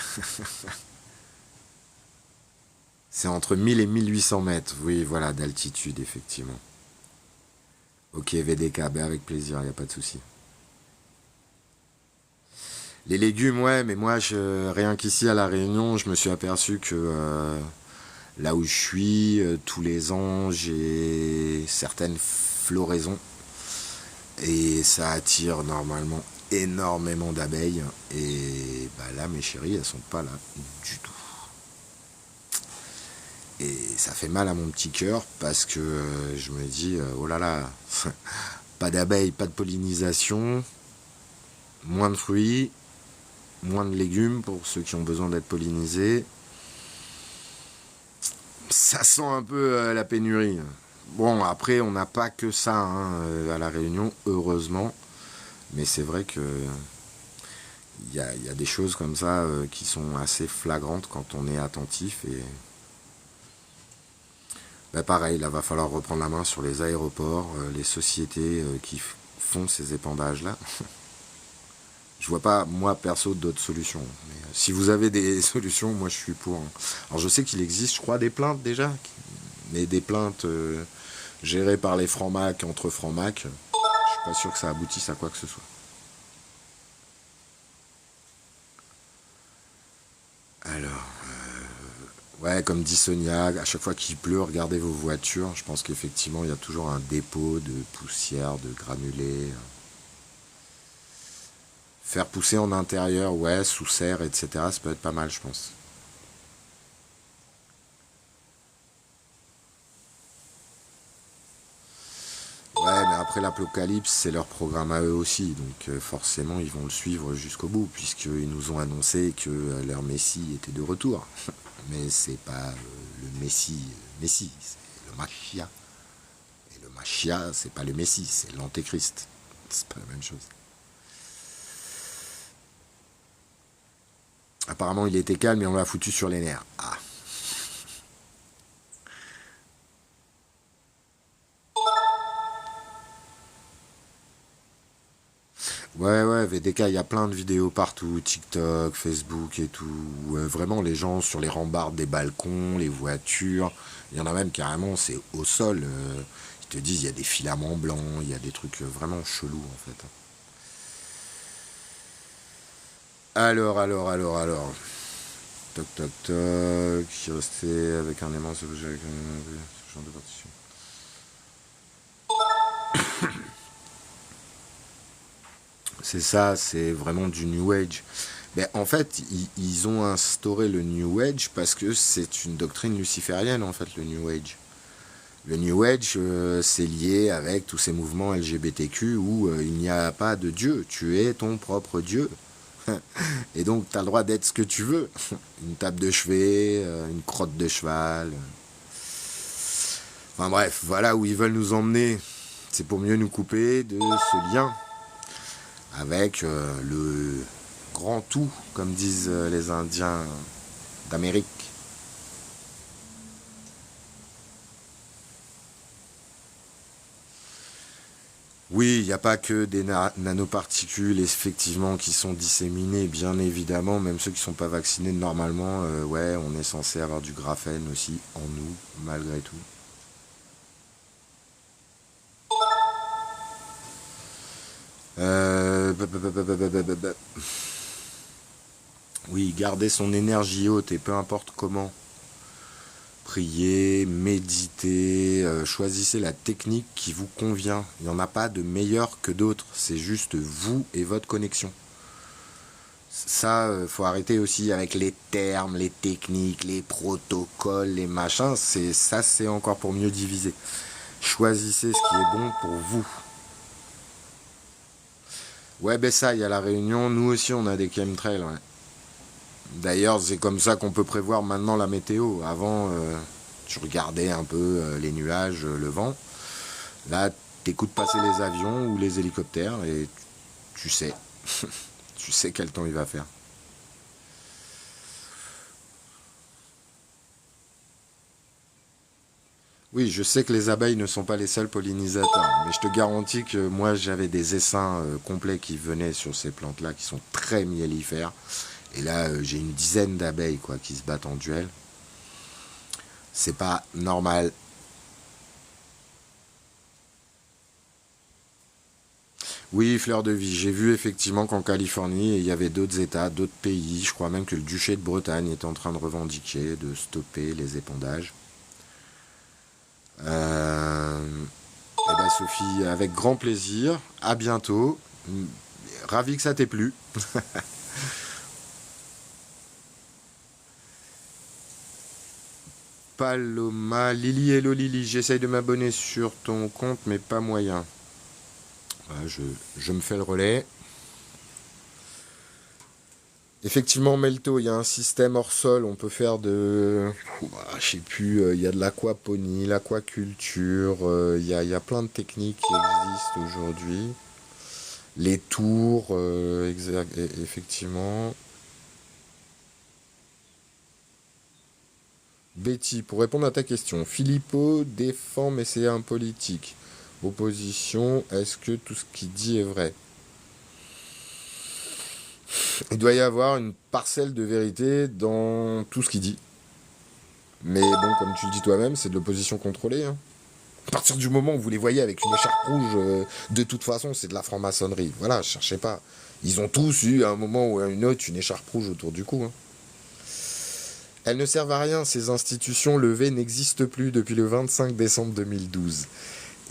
C'est entre 1000 et 1800 mètres, oui voilà, d'altitude effectivement. Ok VDK, ben avec plaisir, il n'y a pas de souci. Les légumes, ouais, mais moi, rien qu'ici à La Réunion, je me suis aperçu que là où je suis, tous les ans, j'ai certaines floraisons. Et ça attire normalement énormément d'abeilles. Et bah là, mes chéris, elles sont pas là du tout. Et ça fait mal à mon petit cœur parce que je me dis, oh là là, pas d'abeilles, pas de pollinisation, moins de fruits, moins de légumes pour ceux qui ont besoin d'être pollinisés. Ça sent un peu la pénurie. Bon, après, on n'a pas que ça hein, à La Réunion, heureusement. Mais c'est vrai que il y a des choses comme ça qui sont assez flagrantes quand on est attentif. Et bah, pareil, là, va falloir reprendre la main sur les aéroports, les sociétés qui font ces épandages-là. Je vois pas, moi, perso, d'autres solutions. Mais, si vous avez des solutions, moi, je suis pour. Alors, je sais qu'il existe, je crois, des plaintes déjà. Mais des plaintes gérées par les francs-mac, entre francs-mac. Je suis pas sûr que ça aboutisse à quoi que ce soit. Alors, ouais, comme dit Sonia, à chaque fois qu'il pleut, regardez vos voitures. Je pense qu'effectivement, il y a toujours un dépôt de poussière, de granulés. Faire pousser en intérieur, ouais, sous serre, etc. Ça peut être pas mal, je pense. Ouais, mais après l'apocalypse, c'est leur programme à eux aussi, donc forcément ils vont le suivre jusqu'au bout, puisqu'ils nous ont annoncé que leur Messie était de retour. Mais c'est pas le Messie, c'est le Machia. Et le Machia, c'est pas le Messie, c'est l'Antéchrist. C'est pas la même chose. Apparemment il était calme et on l'a foutu sur les nerfs. Ah. Ouais, ouais, VDK, il y a plein de vidéos partout, TikTok, Facebook et tout, où vraiment les gens sur les rambardes des balcons, les voitures, il y en a même carrément, c'est au sol, ils te disent il y a des filaments blancs, il y a des trucs vraiment chelous en fait. Alors, toc toc toc, qui restait avec un aimant, ce genre de partition. C'est ça, c'est vraiment du New Age. Mais en fait, ils ont instauré le New Age parce que c'est une doctrine luciférienne, en fait, le New Age. Le New Age, c'est lié avec tous ces mouvements LGBTQ où il n'y a pas de Dieu. Tu es ton propre Dieu. Et donc, tu as le droit d'être ce que tu veux. Une table de chevet, une crotte de cheval. Enfin bref, voilà où ils veulent nous emmener. C'est pour mieux nous couper de ce lien avec le grand tout, comme disent les Indiens d'Amérique. Oui, il n'y a pas que des nanoparticules effectivement qui sont disséminées, bien évidemment, même ceux qui ne sont pas vaccinés normalement, ouais, on est censé avoir du graphène aussi en nous, malgré tout. Oui, garder son énergie haute et peu importe comment. Priez, méditez, choisissez la technique qui vous convient. Il n'y en a pas de meilleur que d'autres. C'est juste vous et votre connexion. Ça, faut arrêter aussi avec les termes, les techniques, les protocoles, les machins. C'est encore pour mieux diviser. Choisissez ce qui est bon pour vous. Ouais, ben ça, il y a la Réunion. Nous aussi, on a des chemtrails. Ouais. D'ailleurs, c'est comme ça qu'on peut prévoir maintenant la météo. Avant, tu regardais un peu les nuages, le vent. Là, t'écoutes passer les avions ou les hélicoptères et tu sais. Tu sais quel temps il va faire. Oui, je sais que les abeilles ne sont pas les seuls pollinisateurs, mais je te garantis que moi j'avais des essaims complets qui venaient sur ces plantes-là, qui sont très mellifères. Et là, j'ai une dizaine d'abeilles quoi, qui se battent en duel. C'est pas normal. Oui, fleur de vie. J'ai vu effectivement qu'en Californie, il y avait d'autres États, d'autres pays. Je crois même que le duché de Bretagne était en train de revendiquer, de stopper les épandages. Eh ben Sophie, avec grand plaisir. À bientôt. Ravi que ça t'ait plu. Paloma, Lily, hello Lily. J'essaye de m'abonner sur ton compte, mais pas moyen. Voilà, je me fais le relais. Effectivement, Melto, il y a un système hors sol. On peut faire de. Je sais plus, il y a de l'aquaponie, l'aquaculture. Il y a plein de techniques qui existent aujourd'hui. Les tours, effectivement. Betty, pour répondre à ta question, Philippot défend, mais c'est un politique. Opposition, est-ce que tout ce qu'il dit est vrai? Il doit y avoir une parcelle de vérité dans tout ce qu'il dit. Mais bon, comme tu le dis toi-même, c'est de l'opposition contrôlée. Hein. À partir du moment où vous les voyez avec une écharpe rouge, de toute façon, c'est de la franc-maçonnerie. Voilà, cherchez pas. Ils ont tous eu, à un moment ou à une autre, une écharpe rouge autour du cou. Hein. Elles ne servent à rien, ces institutions levées n'existent plus depuis le 25 décembre 2012.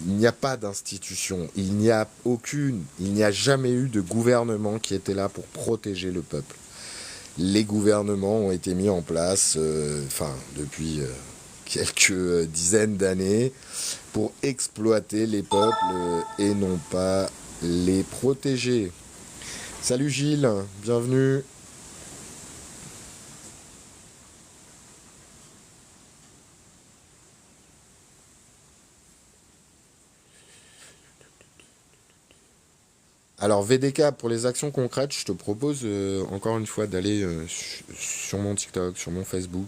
Il n'y a pas d'institution, il n'y a aucune, il n'y a jamais eu de gouvernement qui était là pour protéger le peuple. Les gouvernements ont été mis en place, depuis quelques dizaines d'années, pour exploiter les peuples et non pas les protéger. Salut Gilles, bienvenue. Alors VDK, pour les actions concrètes, je te propose encore une fois d'aller sur mon TikTok, sur mon Facebook.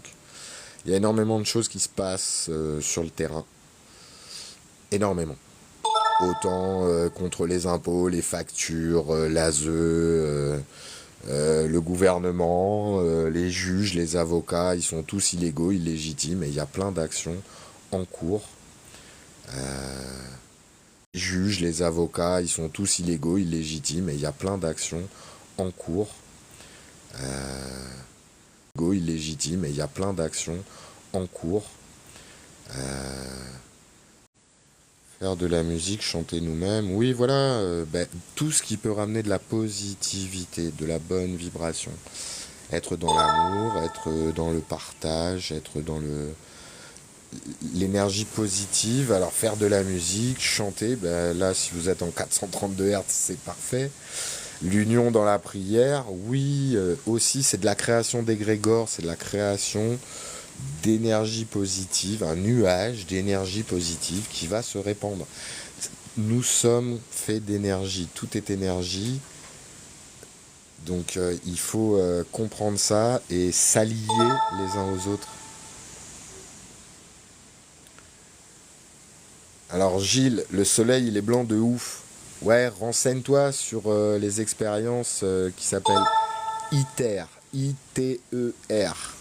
Il y a énormément de choses qui se passent sur le terrain. Énormément. Autant contre les impôts, les factures, l'ASE, le gouvernement, les juges, les avocats, ils sont tous illégaux, illégitimes, et il y a plein d'actions en cours. Les juges, les avocats, ils sont tous illégaux, illégitimes, et il y a plein d'actions en cours. Illégitimes, et il y a plein d'actions en cours. Faire de la musique, chanter nous-mêmes, oui voilà, tout ce qui peut ramener de la positivité, de la bonne vibration. Être dans l'amour, être dans le partage, être dans l'énergie positive. Alors faire de la musique, chanter, là si vous êtes en 432 Hz c'est parfait. L'union dans la prière, oui, aussi c'est de la création d'égrégores, c'est de la création d'énergie positive, un nuage d'énergie positive qui va se répandre. Nous sommes faits d'énergie, tout est énergie. Donc il faut comprendre ça et s'allier les uns aux autres. Alors Gilles, le soleil il est blanc de ouf. Ouais, renseigne-toi sur les expériences qui s'appellent ITER, I-T-E-R.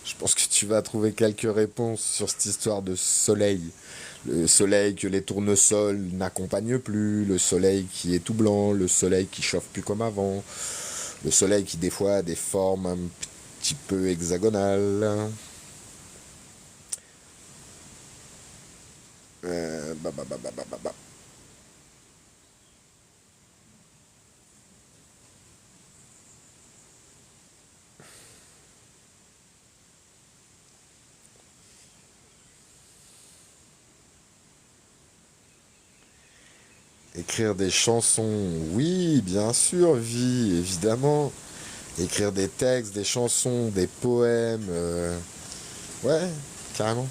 Je pense que tu vas trouver quelques réponses sur cette histoire de soleil. Le soleil que les tournesols n'accompagnent plus, le soleil qui est tout blanc, le soleil qui chauffe plus comme avant, le soleil qui des fois a des formes un petit peu hexagonales. Euh, bah, bah, bah, bah, bah, bah, bah. Écrire des chansons, oui, bien sûr, vie, évidemment. Écrire des textes, des chansons, des poèmes, ouais, carrément.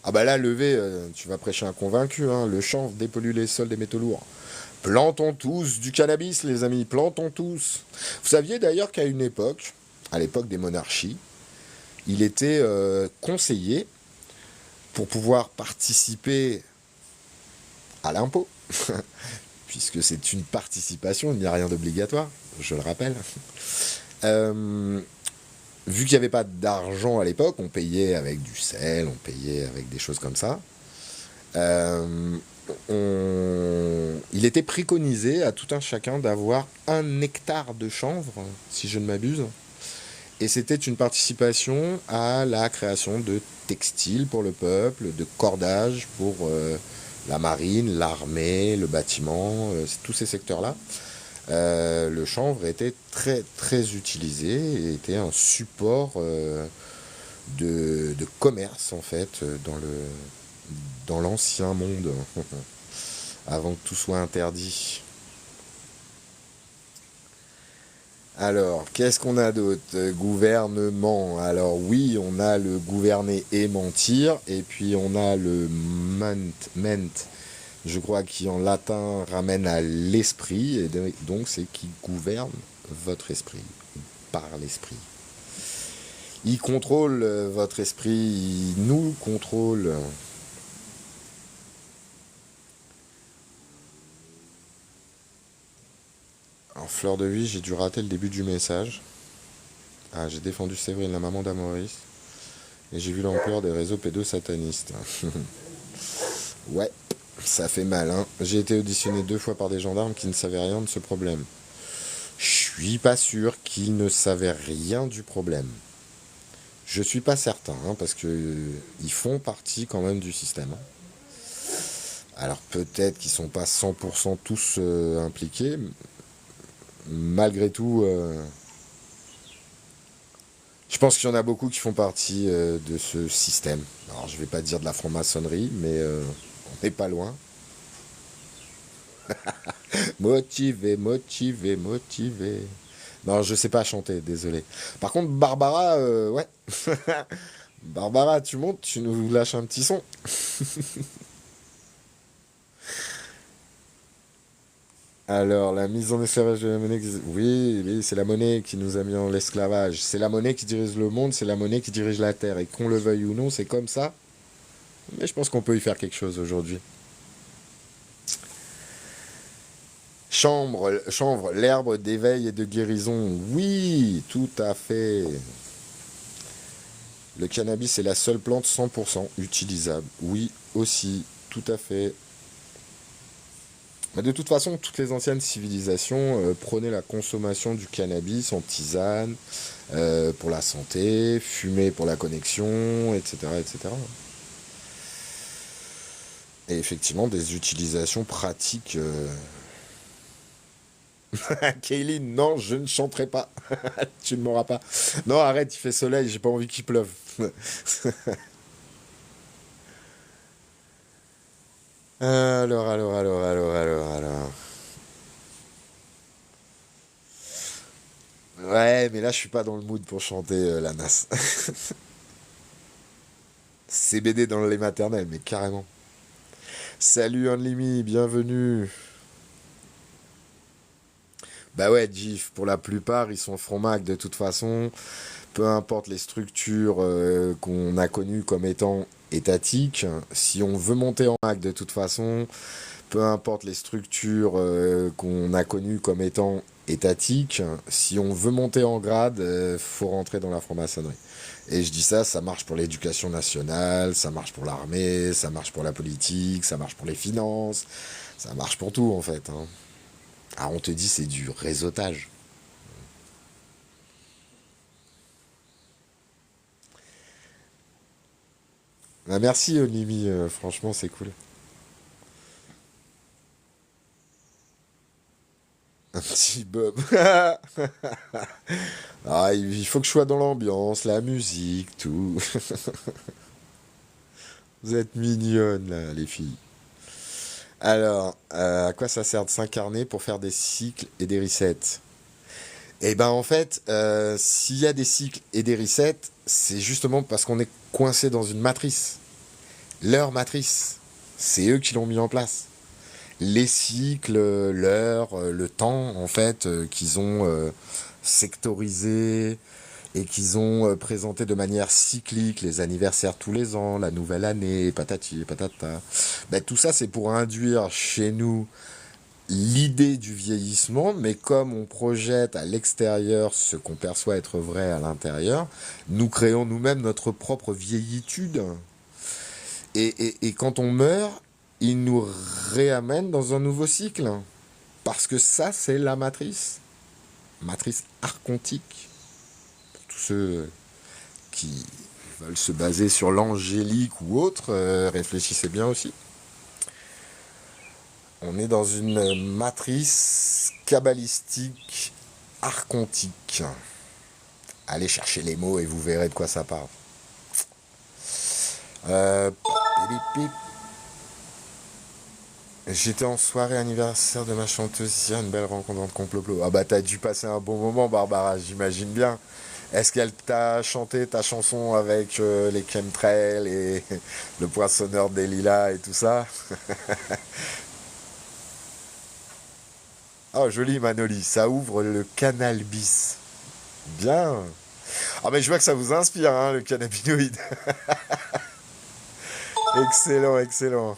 Ah bah là, levé, tu vas prêcher un convaincu, hein. Le chanvre dépollue les sols des métaux lourds. Plantons tous du cannabis, les amis, plantons tous. Vous saviez d'ailleurs qu'à une époque, à l'époque des monarchies, il était conseillé pour pouvoir participer à l'impôt, puisque c'est une participation, il n'y a rien d'obligatoire, je le rappelle. Euh, Vu qu'il n'y avait pas d'argent à l'époque, on payait avec du sel, on payait avec des choses comme ça. Euh, Il était préconisé à tout un chacun d'avoir 1 hectare de chanvre, si je ne m'abuse. Et c'était une participation à la création de textiles pour le peuple, de cordages pour la marine, l'armée, le bâtiment, tous ces secteurs-là. Le chanvre était très très utilisé et était un support de commerce en fait dans l'ancien monde avant que tout soit interdit. Alors, qu'est-ce qu'on a d'autre? Gouvernement. Alors oui, on a le gouverner et mentir, et puis on a le ment, je crois, qui en latin ramène à l'esprit, et donc c'est qui gouverne votre esprit, par l'esprit. Il contrôle votre esprit, il nous contrôle. En fleur de vie, j'ai dû rater le début du message. Ah, j'ai défendu Séverine, la maman d'Amaurice. Et j'ai vu l'ampleur des réseaux pédosatanistes. Ouais, ça fait mal, hein. J'ai été auditionné 2 fois par des gendarmes qui ne savaient rien de ce problème. Je suis pas sûr qu'ils ne savaient rien du problème. Je suis pas certain, hein, parce que ils font partie quand même du système, hein. Alors peut-être qu'ils sont pas 100% tous impliqués. Malgré tout, je pense qu'il y en a beaucoup qui font partie de ce système. Alors je vais pas dire de la franc-maçonnerie, mais on n'est pas loin. Motivé, motivé, motivé. Non, je sais pas chanter, désolé. Par contre, Barbara, ouais. Barbara, tu montes, tu nous lâches un petit son. Alors, la mise en esclavage de la monnaie. Oui, oui, c'est la monnaie qui nous a mis en l'esclavage. C'est la monnaie qui dirige le monde, c'est la monnaie qui dirige la terre. Et qu'on le veuille ou non, c'est comme ça. Mais je pense qu'on peut y faire quelque chose aujourd'hui. Chanvre, l'herbe d'éveil et de guérison. Oui, tout à fait. Le cannabis est la seule plante 100% utilisable. Oui, aussi, tout à fait. Mais de toute façon, toutes les anciennes civilisations prenaient la consommation du cannabis en tisane, pour la santé, fumer pour la connexion, etc., etc. Et effectivement, des utilisations pratiques. Kayleen, non, je ne chanterai pas. Tu ne m'auras pas. Non, arrête, il fait soleil, j'ai pas envie qu'il pleuve. Alors. Ouais, mais là, je suis pas dans le mood pour chanter la NAS. CBD dans le lait maternel, mais carrément. Salut Unlimi, bienvenue. Bah ouais, GIF, pour la plupart, ils sont front Mac de toute façon. Peu importe les structures qu'on a connues comme étant étatiques, si on veut monter en Mac de toute façon, peu importe les structures qu'on a connues comme étant étatiques, si on veut monter en grade, faut rentrer dans la franc-maçonnerie. Et je dis ça, ça marche pour l'éducation nationale, ça marche pour l'armée, ça marche pour la politique, ça marche pour les finances, ça marche pour tout en fait, hein. Ah, on te dit c'est du réseautage. Ah, merci Onimi, franchement c'est cool. Un petit Bob. Ah, il faut que je sois dans l'ambiance, la musique, tout. Vous êtes mignonnes là, les filles. Alors, à quoi ça sert de s'incarner pour faire des cycles et des resets? Eh ben en fait, s'il y a des cycles et des resets, c'est justement parce qu'on est coincé dans une matrice. Leur matrice. C'est eux qui l'ont mis en place. Les cycles, l'heure, le temps, en fait, qu'ils ont sectorisé et qu'ils ont présenté de manière cyclique, les anniversaires tous les ans, la nouvelle année, patati, patata. Ben, tout ça, c'est pour induire chez nous l'idée du vieillissement, mais comme on projette à l'extérieur ce qu'on perçoit être vrai à l'intérieur, nous créons nous-mêmes notre propre vieillitude. Et quand on meurt, il nous réamène dans un nouveau cycle. Parce que ça, c'est la matrice archontique. Pour tous ceux qui veulent se baser sur l'angélique ou autre, réfléchissez bien aussi. On est dans une matrice kabbalistique archontique. Allez chercher les mots et vous verrez de quoi ça parle. Euh, pip, pip. J'étais en soirée anniversaire de ma chanteuse, une belle rencontre entre complot. Ah bah t'as dû passer un bon moment Barbara, j'imagine bien. Est-ce qu'elle t'a chanté ta chanson avec les chemtrails et le poinçonneur des lilas et tout ça? Oh joli Manoli, ça ouvre le canal bis. Bien. Ah mais je vois que ça vous inspire hein, le cannabinoïde. Excellent, excellent.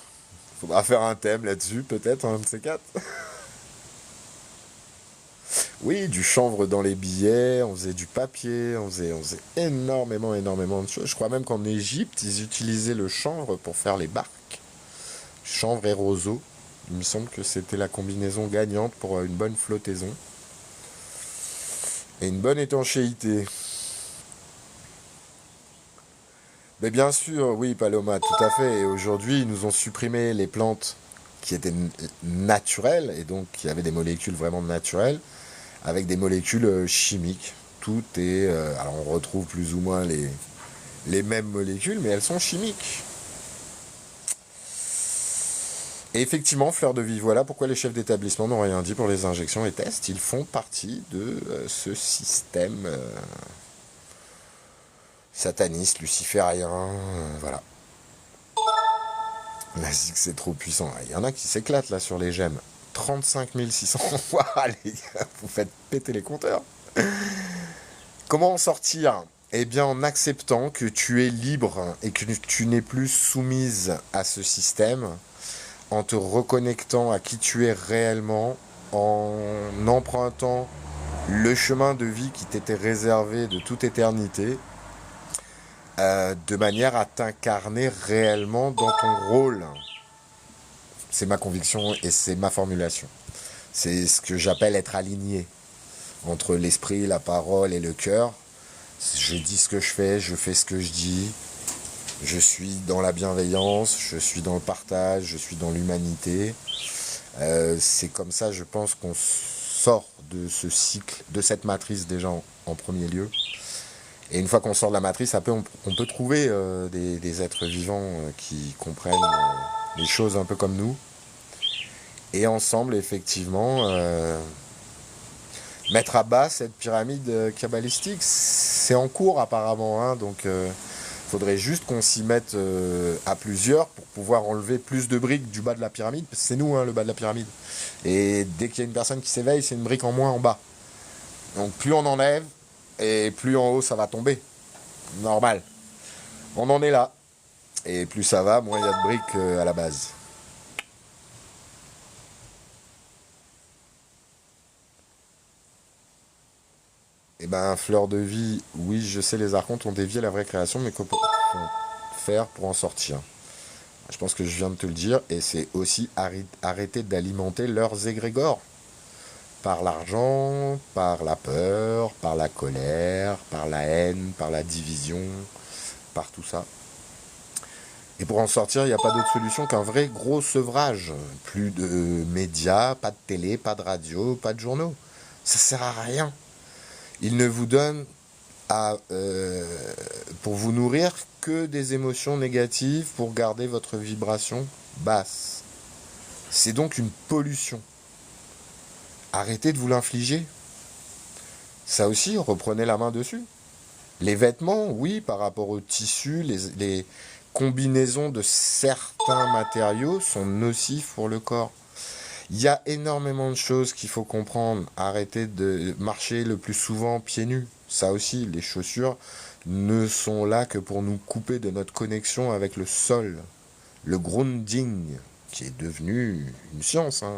Faudra faire un thème là-dessus peut-être, un de ces quatre. Oui, du chanvre dans les billets, on faisait du papier, on faisait énormément de choses. Je crois même qu'en Égypte, ils utilisaient le chanvre pour faire les barques. Chanvre et roseau. Il me semble que c'était la combinaison gagnante pour une bonne flottaison et une bonne étanchéité. Mais bien sûr, oui, Paloma, tout à fait. Et aujourd'hui, ils nous ont supprimé les plantes qui étaient naturelles, et donc qui avaient des molécules vraiment naturelles, avec des molécules chimiques. Tout est... alors on retrouve plus ou moins les mêmes molécules, mais elles sont chimiques. Et effectivement, fleur de vie, voilà pourquoi les chefs d'établissement n'ont rien dit pour les injections et tests. Ils font partie de ce système sataniste, luciférien, voilà. La zig c'est trop puissant. Il y en a qui s'éclatent là sur les gemmes. 35 600. Waouh, les gars, vous faites péter les compteurs. Comment en sortir? Eh bien, en acceptant que tu es libre et que tu n'es plus soumise à ce système, en te reconnectant à qui tu es réellement, en empruntant le chemin de vie qui t'était réservé de toute éternité, de manière à t'incarner réellement dans ton rôle. C'est ma conviction et c'est ma formulation. C'est ce que j'appelle être aligné entre l'esprit, la parole et le cœur. Je dis ce que je fais ce que je dis. Je suis dans la bienveillance, je suis dans le partage, je suis dans l'humanité. C'est comme ça, je pense, qu'on sort de ce cycle, de cette matrice déjà en premier lieu. Et une fois qu'on sort de la matrice, après, on peut trouver des êtres vivants qui comprennent les choses un peu comme nous. Et ensemble, effectivement, mettre à bas cette pyramide kabbalistique, c'est en cours apparemment. Hein, donc, faudrait juste qu'on s'y mette à plusieurs pour pouvoir enlever plus de briques du bas de la pyramide. Parce que c'est nous, hein, le bas de la pyramide. Et dès qu'il y a une personne qui s'éveille, c'est une brique en moins en bas. Donc, plus on enlève, et plus en haut ça va tomber. Normal. On en est là. Et plus ça va, moins il y a de briques à la base. Eh ben, fleur de vie, oui, je sais, les archontes ont dévié la vraie création, mais comment faire pour en sortir? Je pense que je viens de te le dire, et c'est aussi arrêter d'alimenter leurs égrégores. Par l'argent, par la peur, par la colère, par la haine, par la division, par tout ça. Et pour en sortir, il n'y a pas d'autre solution qu'un vrai gros sevrage. Plus de médias, pas de télé, pas de radio, pas de journaux. Ça sert à rien. Ils ne vous donnent pour vous nourrir que des émotions négatives pour garder votre vibration basse. C'est donc une pollution. Arrêtez de vous l'infliger. Ça aussi, reprenez la main dessus. Les vêtements, oui, par rapport au tissu, les combinaisons de certains matériaux sont nocifs pour le corps. Il y a énormément de choses qu'il faut comprendre. Arrêtez de marcher le plus souvent pieds nus. Ça aussi, les chaussures ne sont là que pour nous couper de notre connexion avec le sol. Le grounding, qui est devenu une science. Hein.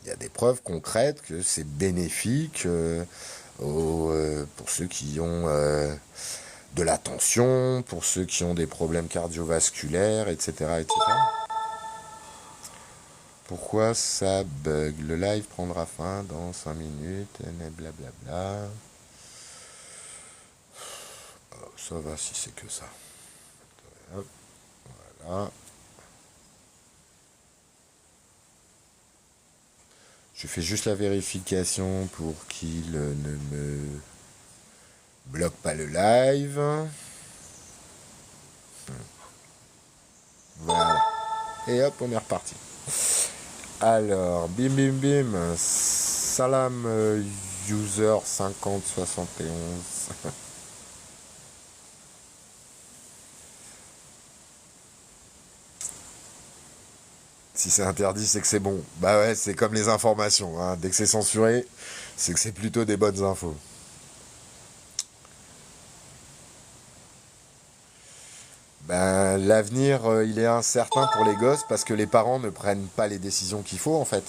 Il y a des preuves concrètes que c'est bénéfique pour ceux qui ont de la tension, pour ceux qui ont des problèmes cardiovasculaires, etc., etc. Pourquoi ça bug? Le live prendra fin dans 5 minutes, blablabla. Oh, ça va si c'est que ça. Hop, voilà. Je fais juste la vérification pour qu'il ne me bloque pas le live. Voilà. Et hop, on est reparti. Alors, bim bim bim. Salam user 5071. Si c'est interdit, c'est que c'est bon. Bah ouais, c'est comme les informations. Hein. Dès que c'est censuré, c'est que c'est plutôt des bonnes infos. Ben, l'avenir, il est incertain pour les gosses parce que les parents ne prennent pas les décisions qu'il faut, en fait.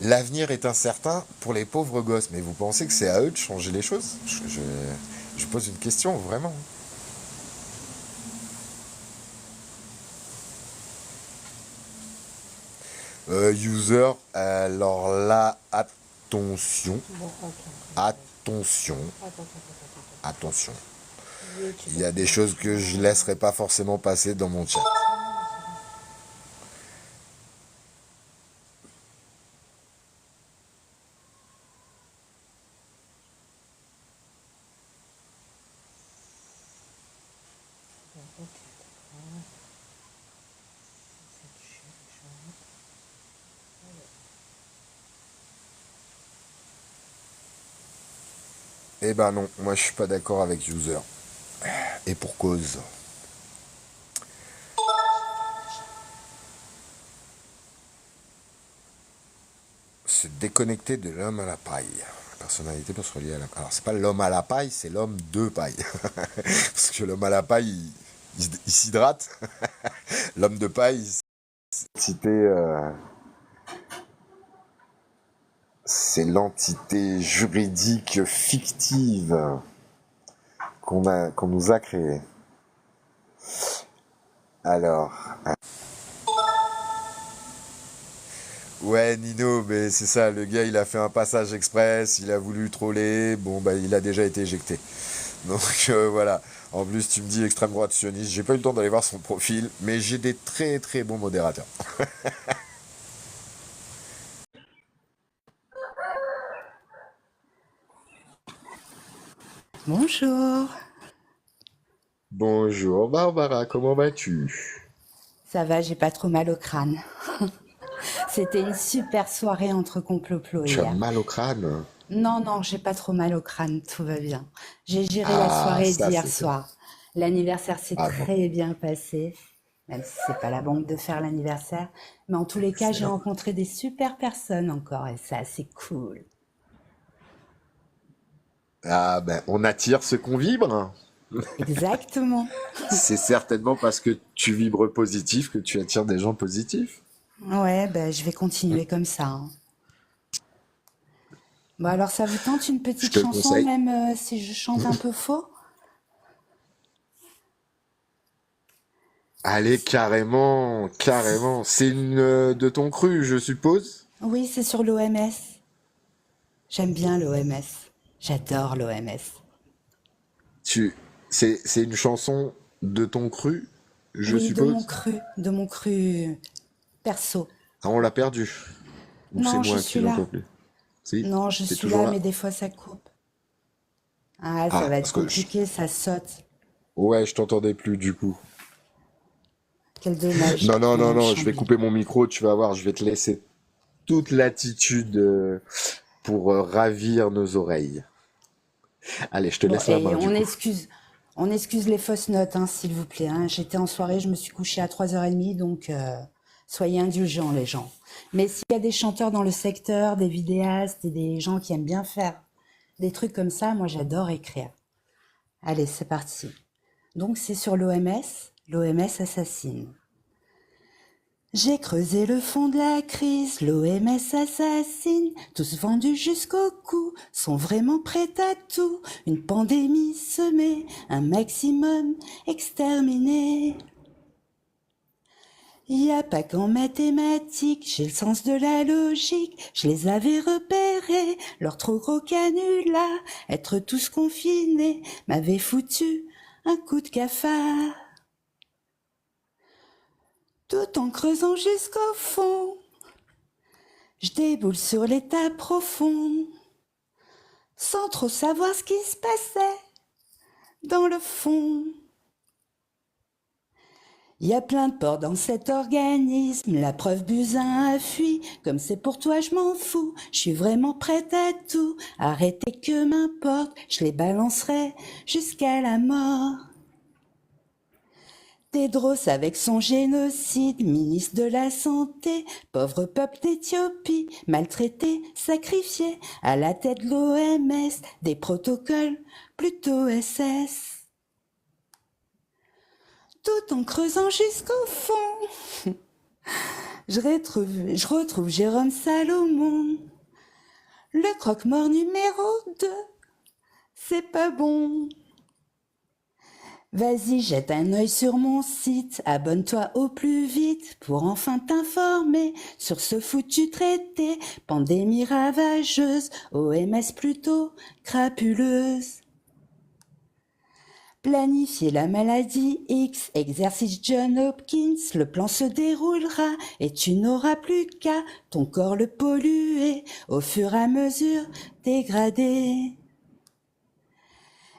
L'avenir est incertain pour les pauvres gosses, mais vous pensez que c'est à eux de changer les choses? Je pose une question, vraiment. User, alors là, attention, Bon, ok. attention, Attends. attention. Tu Il peux y a des plus. choses que je laisserai pas forcément passer dans mon chat. Non, mais c'est bon. Bon, ok. D'accord. C'est chiant, chiant. Eh ben non, moi je suis pas d'accord avec user. Et pour cause. Se déconnecter de l'homme à la paille. Personnalité peut se relier à la... Alors c'est pas l'homme à la paille, c'est l'homme de paille. Parce que l'homme à la paille, il s'hydrate. L'homme de paille, c'est l'entité juridique fictive qu'on nous a créée. Alors, ouais, Nino, mais c'est ça, le gars, il a fait un passage express, il a voulu troller, bon, bah, il a déjà été éjecté. Donc, voilà. En plus, tu me dis extrême droite sioniste, j'ai pas eu le temps d'aller voir son profil, mais j'ai des très très bons modérateurs. Bonjour, Bonjour Barbara, comment vas-tu? ça va, j'ai pas trop mal au crâne. C'était une super soirée entre complots Tu as hier. mal au crâne? Non, non, j'ai pas trop mal au crâne, tout va bien. J'ai géré la Ah, soirée ça d'hier c'est bien. soir. L'anniversaire s'est Ah bon, très bien passé, même si c'est pas la banque de faire l'anniversaire. Mais en tous les cas, j'ai excellent. rencontré des super personnes encore et ça, c'est cool. Ah ben, on attire ce qu'on vibre. Exactement. C'est certainement parce que tu vibres positif que tu attires des gens positifs. Ouais, ben, je vais continuer comme ça, hein. Bon, alors ça vous tente une Je petite te le chanson, conseille. même si je chante un peu faux? Allez, carrément, carrément. C'est une de ton cru, je suppose. Oui, c'est sur l'OMS. J'aime bien l'OMS. J'adore l'OMS. Tu, c'est une chanson de ton cru, je Oui, suppose. de mon cru perso. Ah, on l'a perdu. Ou c'est Non, je moi qui suis là. l'entends plus. Si, Non, je t'es suis toujours là, là. mais des fois ça coupe. Ah, ça Ah, va être parce que compliqué, ça saute. ouais, je t'entendais plus du coup. Quel dommage. Non, non, Non, non, non, je non, je chante vais bien. couper mon micro, tu vas voir, je vais te laisser toute l'attitude pour ravir nos oreilles. Allez, je te Bon, laisse la et main du coup. on excuse les fausses notes, hein, s'il vous plaît, hein. J'étais en soirée, je me suis couchée à 3h30, donc soyez indulgents, les gens. Mais s'il y a des chanteurs dans le secteur, des vidéastes et des gens qui aiment bien faire des trucs comme ça, moi j'adore écrire. Allez, c'est parti. Donc c'est sur l'OMS, l'OMS assassine. J'ai creusé le fond de la crise, l'OMS assassine, tous vendus jusqu'au cou, sont vraiment prêts à tout, une pandémie semée, un maximum exterminé. Y a pas qu'en mathématiques, j'ai le sens de la logique, je les avais repérés, leur trop gros canular, être tous confinés, m'avait foutu un coup de cafard. Tout en creusant jusqu'au fond, je déboule sur l'état profond, sans trop savoir ce qui se passait dans le fond. Y a plein de porcs dans cet organisme, la preuve Buzyn a fui, comme c'est pour toi je m'en fous, je suis vraiment prête à tout, arrêtez que m'importe, je les balancerai jusqu'à la mort. Tedros avec son génocide, ministre de la Santé, pauvre peuple d'Éthiopie, maltraité, sacrifié, à la tête de l'OMS, des protocoles plutôt SS. Tout en creusant jusqu'au fond, Je retrouve Jérôme Salomon. Le croque-mort numéro 2, c'est pas bon. Vas-y, jette un œil sur mon site, abonne-toi au plus vite pour enfin t'informer sur ce foutu traité, pandémie ravageuse, OMS plutôt crapuleuse. Planifier la maladie X, exercice John Hopkins, le plan se déroulera et tu n'auras plus qu'à ton corps le polluer, au fur et à mesure dégradé.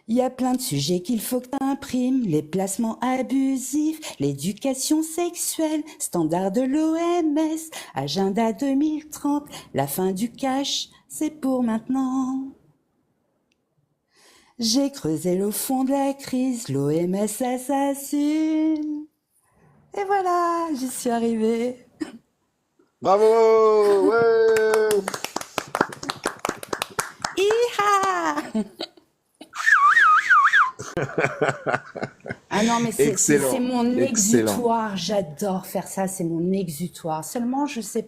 Il y a plein de sujets qu'il faut que t'imprimes, les placements abusifs, l'éducation sexuelle, standard de l'OMS, agenda 2030, la fin du cash, c'est pour maintenant. J'ai creusé le fond de la crise, l'OMS assassine. Et voilà, j'y suis arrivée. Bravo! Ouais! Iha! Ah non, mais c'est Excellent, mon excellent, exutoire. J'adore faire ça, c'est mon exutoire. Seulement, je sais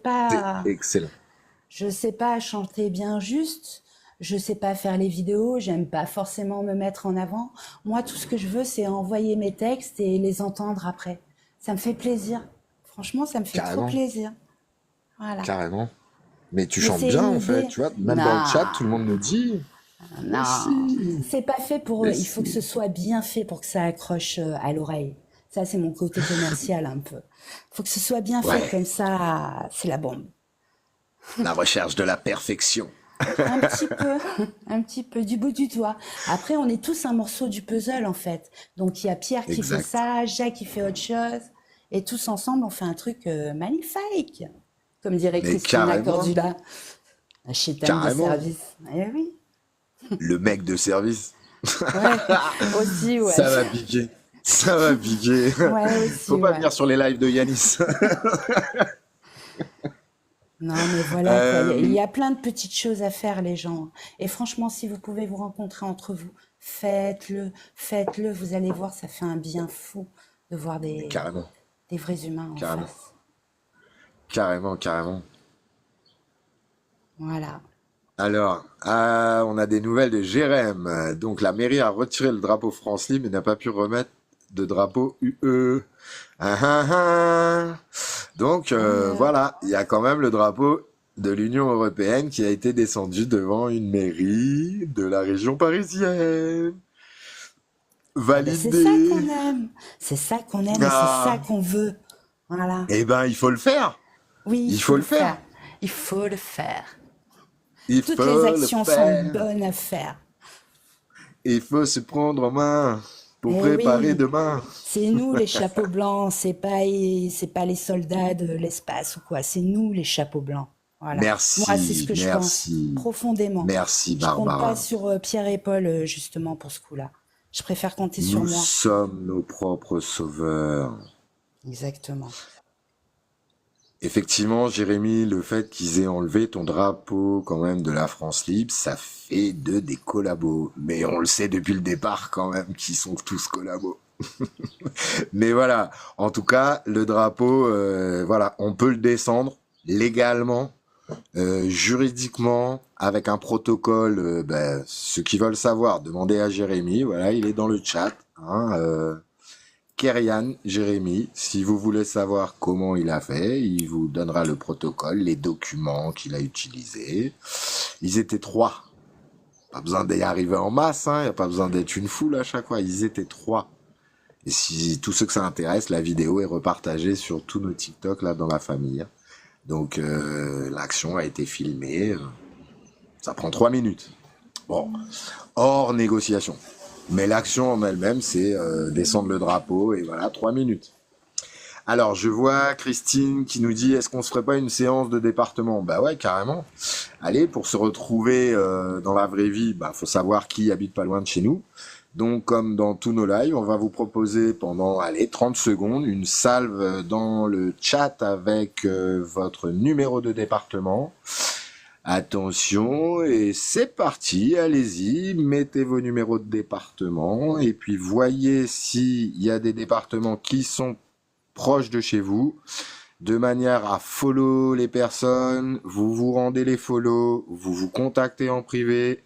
c'est pas chanter bien juste. Je sais pas faire les vidéos. J'aime pas forcément me mettre en avant. Moi, tout ce que je veux, c'est envoyer mes textes et les entendre après. Ça me fait plaisir. Franchement, ça me fait trop carrément, plaisir. Voilà. carrément. Mais tu Mais chantes c'est bien une en fait, idée. tu vois, même dans le Non, chat, tout le monde nous dit, mais non. si, C'est pas fait pour eux. mais Il faut que ce si. soit bien fait pour que ça accroche à l'oreille. Ça, c'est mon côté commercial un peu. Faut que ce soit bien fait Ouais, comme ça, c'est la bombe. la recherche de la perfection. Un petit peu, un petit peu, du bout du doigt. Après, on est tous un morceau du puzzle, en fait. Donc, il y a Pierre qui fait Exact. ça, Jacques qui fait autre chose. Et tous ensemble, on fait un truc magnifique. Comme dirait Mais Christina carrément, Cordula, la chétane de carrément, service. Eh oui. le mec de service. Ouais, aussi, ouais. Ça va piquer. Ça va piquer. Ouais, Faut aussi, pas ouais. venir sur les lives de Yanis. Non, mais voilà, quoi. Il Euh, y a plein de petites choses à faire, les gens. Et franchement, si vous pouvez vous rencontrer entre vous, faites-le, faites-le. Vous allez voir, ça fait un bien fou de voir mais carrément, des vrais humains en carrément, face. carrément, carrément. Voilà. Alors, on a des nouvelles de Jérém. Donc, la mairie a retiré le drapeau France Libre et n'a pas pu remettre de drapeau UE. Ah, ah, ah. Donc, Euh, voilà, il y a quand même le drapeau de l'Union européenne qui a été descendu devant une mairie de la région parisienne. ah ben c'est ça Validé. qu'on aime. C'est ça qu'on aime et c'est ça Ah, qu'on veut. Voilà. eh ben, il faut le faire. Oui, il Il faut faut le le faire. faire. Il faut le faire. Il Toutes les faut le actions sont faire. bonnes à faire. Il faut se prendre en main pour Eh préparer oui, demain. c'est nous les chapeaux blancs, c'est pas les soldats de l'espace ou quoi, c'est nous les chapeaux blancs. Voilà. Moi, c'est ce Merci, que je pense merci, profondément. merci Je compte pas Barbara. sur Pierre et Paul justement pour ce coup-là. Je préfère compter sur Nous moi. sommes nos propres sauveurs. Exactement. Effectivement, Jérémy, le fait qu'ils aient enlevé ton drapeau quand même de la France libre, ça fait d'eux des collabos. Mais on le sait depuis le départ quand même qu'ils sont tous collabos. Mais voilà, en tout cas, le drapeau, voilà, on peut le descendre légalement, juridiquement, avec un protocole. Ben, ceux qui veulent savoir, demandez à Jérémy. Voilà, il est dans le chat. Hein, Kerian Jérémy, si vous voulez savoir comment il a fait, il vous donnera le protocole, les documents qu'il a utilisés. Ils étaient 3. Pas besoin d'y arriver en masse, hein, y a pas besoin d'être une foule à chaque fois. Ils étaient 3. Et si tous ceux que ça intéresse, la vidéo est repartagée sur tous nos TikTok là dans la famille. Donc l'action a été filmée. Ça prend 3 minutes. Bon, hors négociation. Mais l'action en elle-même, c'est descendre le drapeau et voilà, 3 minutes. Alors, je vois Christine qui nous dit, est-ce qu'on se ferait pas une séance de département? Bah ouais, carrément. Allez, pour se retrouver dans la vraie vie, bah faut savoir qui habite pas loin de chez nous. Donc, comme dans tous nos lives, on va vous proposer pendant, 30 secondes, une salve dans le chat avec votre numéro de département. Attention, et c'est parti, allez-y, mettez vos numéros de département, et puis voyez s'il y a des départements qui sont proches de chez vous, de manière à follow les personnes, vous vous rendez les follow, vous vous contactez en privé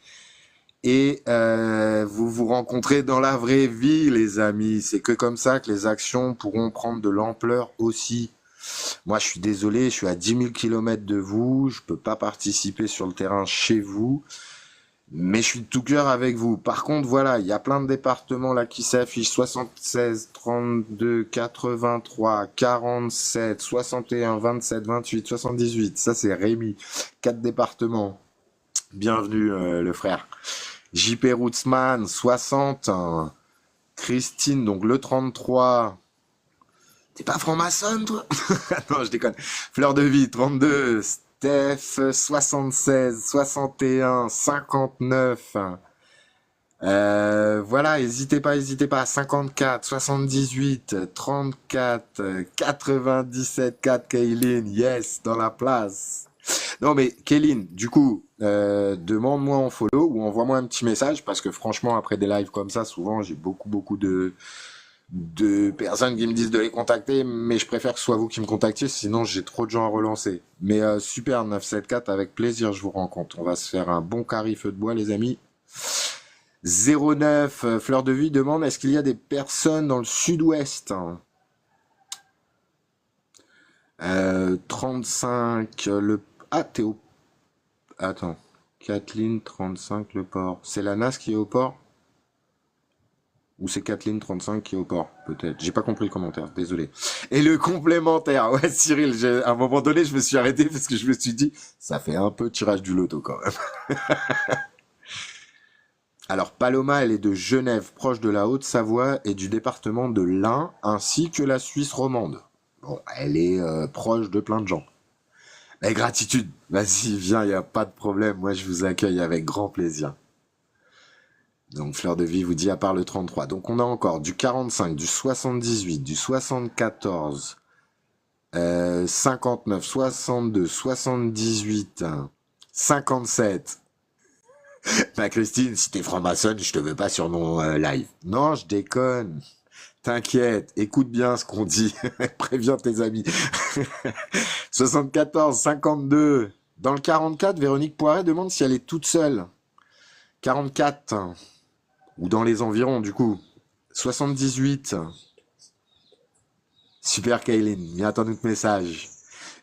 et vous vous rencontrez dans la vraie vie, les amis. C'est que comme ça que les actions pourront prendre de l'ampleur aussi. Moi, je suis désolé, je suis à 10 000 km de vous, je peux pas participer sur le terrain chez vous, mais je suis de tout cœur avec vous. Par contre, voilà, il y a plein de départements là qui s'affichent: 76, 32, 83, 47, 61, 27, 28, 78. Ça, c'est Rémi. 4 départements. Bienvenue, le frère. JP Rootsman, 60. Christine, donc le 33. T'es pas franc-maçonne, toi? Non, je déconne. Fleur de vie, 32. Steph, 76, 61, 59. Voilà, n'hésitez pas. 54, 78, 34, 97, 4, Kaylin, yes, dans la place. Non, mais Kaylin, du coup, demande-moi en follow ou envoie-moi un petit message, parce que franchement, après des lives comme ça, souvent, j'ai beaucoup de personnes qui me disent de les contacter, mais je préfère que ce soit vous qui me contactiez, sinon j'ai trop de gens à relancer. Mais super, 974, avec plaisir, je vous rencontre. On va se faire un bon carré feu de bois, les amis. 09, Fleur de Vie demande: est-ce qu'il y a des personnes dans le sud-ouest? 35, Ah, Théo. Attends. Kathleen, 35, le port. C'est la NAS qui est au port? Ou c'est Kathleen 35 qui est au port, peut-être. J'ai pas compris le commentaire, désolé. Et le complémentaire, ouais, Cyril, à un moment donné, je me suis arrêté parce que je me suis dit, ça fait un peu tirage du loto quand même. Alors, Paloma, elle est de Genève, proche de la Haute-Savoie et du département de l'Ain, ainsi que la Suisse romande. Bon, elle est proche de plein de gens. Mais gratitude, vas-y, viens, y a pas de problème, moi je vous accueille avec grand plaisir. Donc Fleur de Vie vous dit à part le 33. Donc on a encore du 45, du 78, du 74, 59, 62, 78, 57. Bah Christine, si t'es franc-maçonne, je te veux pas sur mon live. Non, je déconne. T'inquiète, écoute bien ce qu'on dit. Préviens tes amis. 74, 52. Dans le 44, Véronique Poiret demande si elle est toute seule. 44. Ou dans les environs, du coup. 78. Super Kaylin, il attend notre message.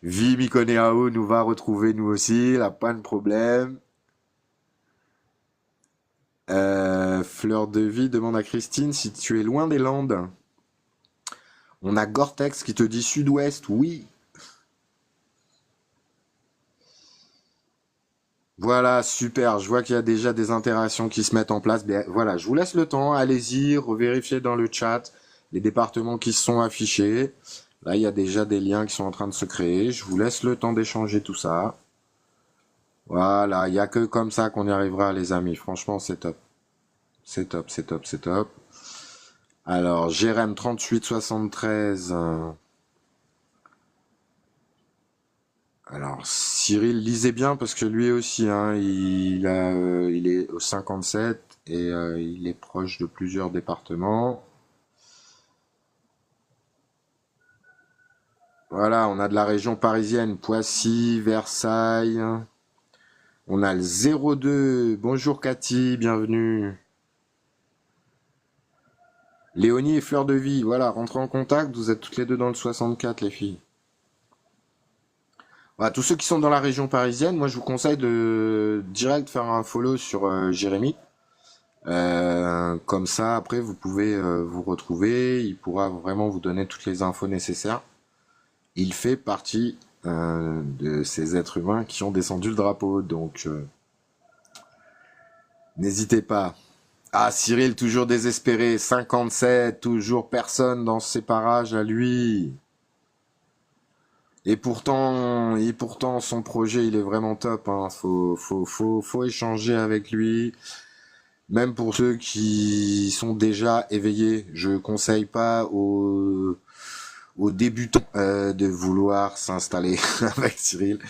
Vi Mikoneao nous va retrouver nous aussi, là, pas de problème. Fleur de Vie demande à Christine si tu es loin des Landes. On a Gore-Tex qui te dit sud-ouest, oui. Voilà, super. Je vois qu'il y a déjà des interactions qui se mettent en place. Bien, voilà, je vous laisse le temps. Allez-y, revérifiez dans le chat les départements qui se sont affichés. Là, il y a déjà des liens qui sont en train de se créer. Je vous laisse le temps d'échanger tout ça. Voilà, il n'y a que comme ça qu'on y arrivera, les amis. Franchement, c'est top. C'est top, c'est top, c'est top. Alors, Jérém 3873. Alors, Cyril, lisez bien parce que lui aussi, hein, il est au 57 et il est proche de plusieurs départements. Voilà, on a de la région parisienne, Poissy, Versailles. On a le 02. Bonjour Cathy, bienvenue. Léonie et Fleur de Vie, voilà, rentrez en contact, vous êtes toutes les deux dans le 64, les filles. Voilà, tous ceux qui sont dans la région parisienne, moi je vous conseille de direct faire un follow sur Jérémy. Comme ça, après, vous pouvez vous retrouver, il pourra vraiment vous donner toutes les infos nécessaires. Il fait partie de ces êtres humains qui ont descendu le drapeau, donc n'hésitez pas. Ah, Cyril, toujours désespéré, 57, toujours personne dans ces parages à lui. Et pourtant, son projet, il est vraiment top, hein. Faut échanger avec lui. Même pour ceux qui sont déjà éveillés, je conseille pas aux débutants de vouloir s'installer avec Cyril.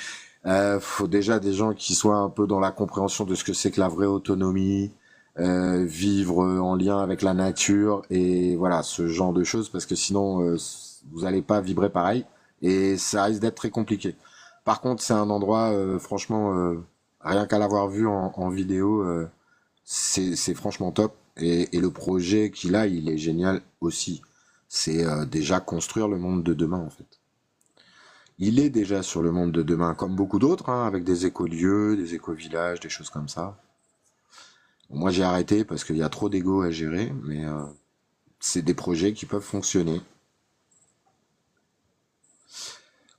Faut déjà des gens qui soient un peu dans la compréhension de ce que c'est que la vraie autonomie, vivre en lien avec la nature et voilà ce genre de choses parce que sinon vous allez pas vibrer pareil Et ça risque d'être très compliqué. Par contre, c'est un endroit, franchement, rien qu'à l'avoir vu en vidéo, c'est franchement top. Et le projet qu'il a, il est génial aussi. C'est déjà construire le monde de demain, en fait. Il est déjà sur le monde de demain, comme beaucoup d'autres, hein, avec des écolieux, des éco-villages, des choses comme ça. Bon, moi, j'ai arrêté parce qu'il y a trop d'ego à gérer, mais c'est des projets qui peuvent fonctionner.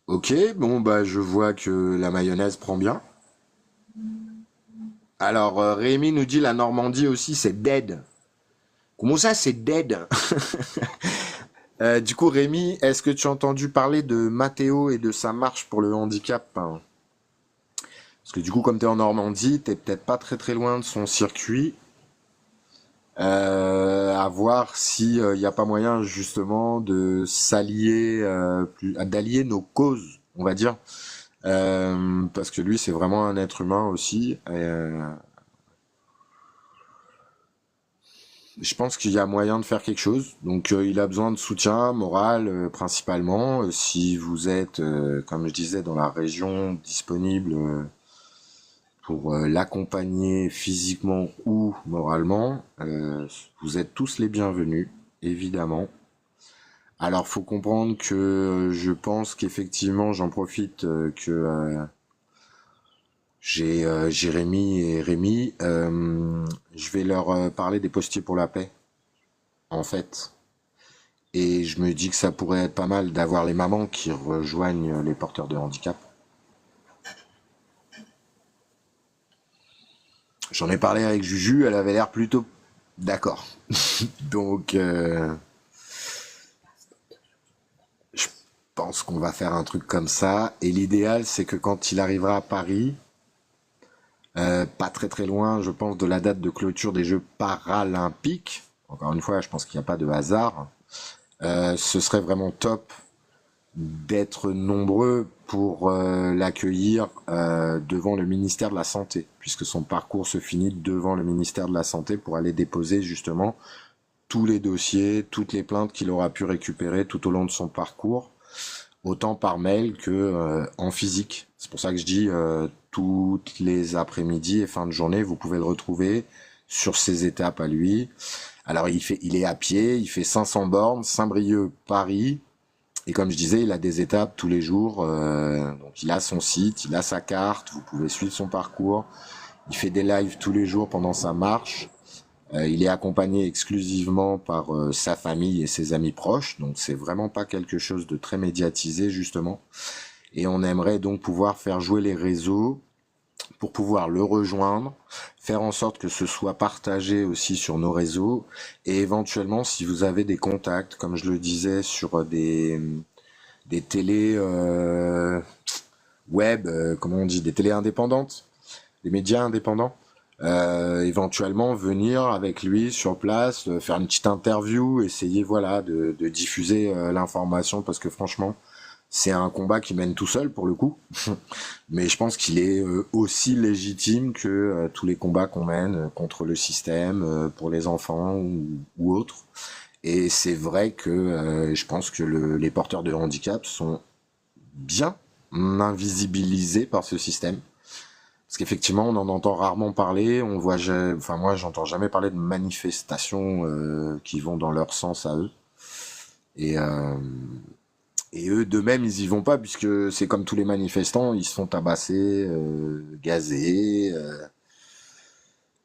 Ok, bon, bah, je vois que la mayonnaise prend bien. Alors, Rémi nous dit la Normandie aussi, c'est dead. Comment ça, c'est dead? Du coup, Rémi, est-ce que tu as entendu parler de Mathéo et de sa marche pour le handicap, hein? Parce que du coup, comme tu es en Normandie, t'es peut-être pas très très loin de son circuit. À voir si il n'y a pas moyen justement de s'allier, d'allier nos causes, on va dire. Parce que lui, c'est vraiment un être humain aussi. Je pense qu'il y a moyen de faire quelque chose. Donc, il a besoin de soutien moral, principalement. Si vous êtes, comme je disais, dans la région disponible pour l'accompagner physiquement ou moralement, vous êtes tous les bienvenus, évidemment. Alors, faut comprendre que je pense qu'effectivement, j'en profite que j'ai Jérémy et Rémi. Je vais leur parler des postiers pour la paix, en fait. Et je me dis que ça pourrait être pas mal d'avoir les mamans qui rejoignent les porteurs de handicap. J'en ai parlé avec Juju, elle avait l'air plutôt d'accord. Donc, je pense qu'on va faire un truc comme ça. Et l'idéal, c'est que quand il arrivera à Paris, pas très très loin, je pense, de la date de clôture des Jeux paralympiques, encore une fois, je pense qu'il n'y a pas de hasard, ce serait vraiment top d'être nombreux pour l'accueillir devant le ministère de la Santé, puisque son parcours se finit devant le ministère de la Santé pour aller déposer justement tous les dossiers, toutes les plaintes qu'il aura pu récupérer tout au long de son parcours, autant par mail que en physique. C'est pour ça que je dis toutes les après-midi et fin de journée, vous pouvez le retrouver sur ses étapes à lui. Alors il est à pied, il fait 500 bornes, Saint-Brieuc, Paris. Et comme je disais, il a des étapes tous les jours. Donc il a son site, il a sa carte, vous pouvez suivre son parcours. Il fait des lives tous les jours pendant sa marche. Il est accompagné exclusivement par sa famille et ses amis proches. Donc c'est vraiment pas quelque chose de très médiatisé justement. Et on aimerait donc pouvoir faire jouer les réseaux pour pouvoir le rejoindre, faire en sorte que ce soit partagé aussi sur nos réseaux, et éventuellement si vous avez des contacts, comme je le disais, sur des télés web, comment on dit, des télés indépendantes, des médias indépendants, éventuellement venir avec lui sur place, faire une petite interview, essayer voilà de diffuser l'information, parce que franchement c'est un combat qui mène tout seul pour le coup, mais je pense qu'il est aussi légitime que tous les combats qu'on mène contre le système, pour les enfants ou autres. Et c'est vrai que je pense que les porteurs de handicap sont bien invisibilisés par ce système. Parce qu'effectivement, on en entend rarement parler, on voit, enfin moi j'entends jamais parler de manifestations qui vont dans leur sens à eux. Et eux, d'eux-mêmes, ils y vont pas, puisque c'est comme tous les manifestants, ils se font tabasser, gazer,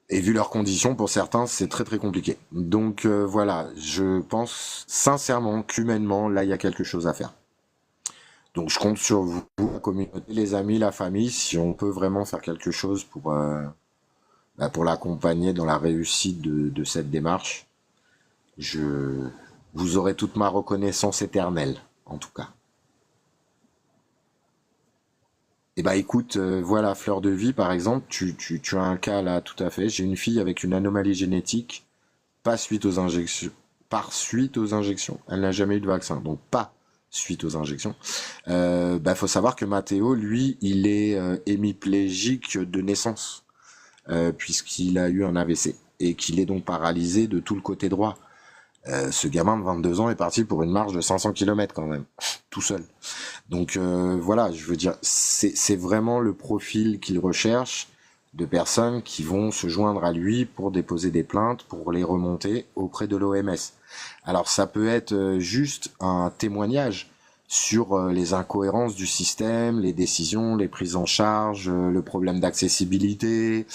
et vu leurs conditions, pour certains, c'est très très compliqué. Donc voilà, je pense sincèrement qu'humainement, là, il y a quelque chose à faire. Donc je compte sur vous, la communauté, les amis, la famille, si on peut vraiment faire quelque chose pour l'accompagner dans la réussite de cette démarche. Vous aurez toute ma reconnaissance éternelle, en tout cas. Eh ben écoute, voilà, Fleur de Vie, par exemple, tu as un cas là, tout à fait. J'ai une fille avec une anomalie génétique, pas suite aux injections, par suite aux injections. Elle n'a jamais eu de vaccin, donc pas suite aux injections. Faut savoir que Mathéo, lui, il est hémiplégique de naissance, puisqu'il a eu un AVC, et qu'il est donc paralysé de tout le côté droit. Ce gamin de 22 ans est parti pour une marche de 500 km quand même, tout seul. Donc voilà, je veux dire, c'est vraiment le profil qu'il recherche de personnes qui vont se joindre à lui pour déposer des plaintes, pour les remonter auprès de l'OMS. Alors ça peut être juste un témoignage sur les incohérences du système, les décisions, les prises en charge, le problème d'accessibilité,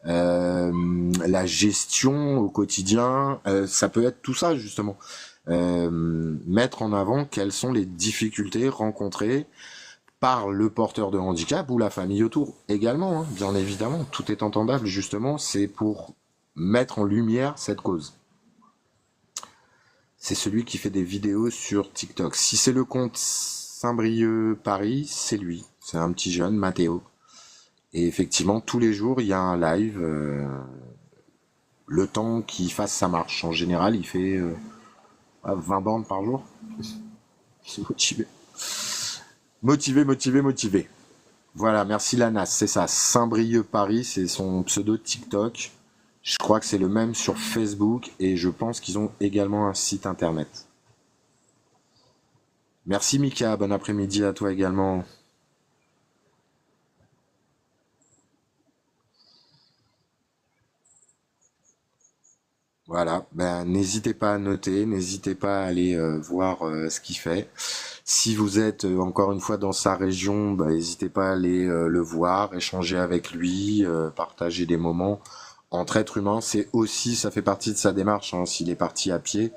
la gestion au quotidien, ça peut être tout ça justement. Mettre en avant quelles sont les difficultés rencontrées par le porteur de handicap ou la famille autour également, hein, bien évidemment, tout est entendable justement, c'est pour mettre en lumière cette cause. C'est celui qui fait des vidéos sur TikTok. Si c'est le compte Saint-Brieuc Paris, c'est lui, c'est un petit jeune, Mathéo. Et effectivement, tous les jours, il y a un live, le temps qu'il fasse sa marche. En général, il fait 20 bornes par jour. C'est motivé. Motivé. Voilà, merci Lanas, c'est ça. Saint-Brieuc Paris, c'est son pseudo TikTok. Je crois que c'est le même sur Facebook et je pense qu'ils ont également un site internet. Merci Mika, bon après-midi à toi également. Voilà, ben n'hésitez pas à noter, n'hésitez pas à aller voir ce qu'il fait. Si vous êtes encore une fois dans sa région, ben, n'hésitez pas à aller le voir, échanger avec lui, partager des moments entre êtres humains. C'est aussi, ça fait partie de sa démarche, hein. S'il est parti à pied,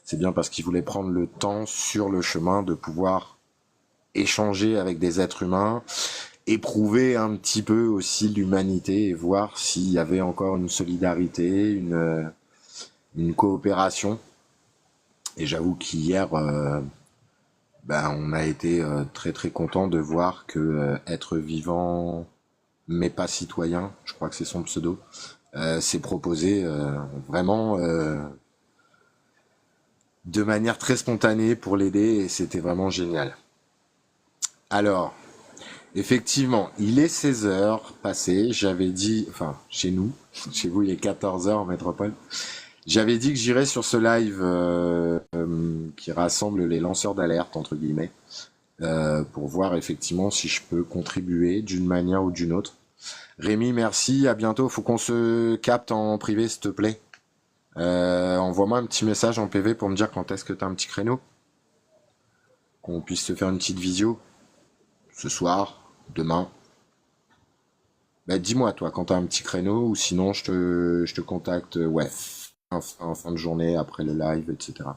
c'est bien parce qu'il voulait prendre le temps sur le chemin de pouvoir échanger avec des êtres humains, éprouver un petit peu aussi l'humanité et voir s'il y avait encore une solidarité, une coopération. Et j'avoue qu'hier, ben, on a été très très content de voir que être vivant mais pas citoyen, je crois que c'est son pseudo, s'est proposé vraiment de manière très spontanée pour l'aider et c'était vraiment génial. Alors, effectivement, il est 16 heures passées, j'avais dit, enfin chez nous, chez vous il est 14 heures en métropole, j'avais dit que j'irais sur ce live qui rassemble les lanceurs d'alerte, entre guillemets, pour voir effectivement si je peux contribuer d'une manière ou d'une autre. Rémi, merci, à bientôt. Faut qu'on se capte en privé, s'il te plaît. Envoie-moi un petit message en PV pour me dire quand est-ce que t'as un petit créneau. Qu'on puisse se faire une petite visio. Ce soir, demain. Bah, dis-moi, toi, quand t'as un petit créneau, ou sinon je te contacte, ouais, en fin de journée, après le live, etc.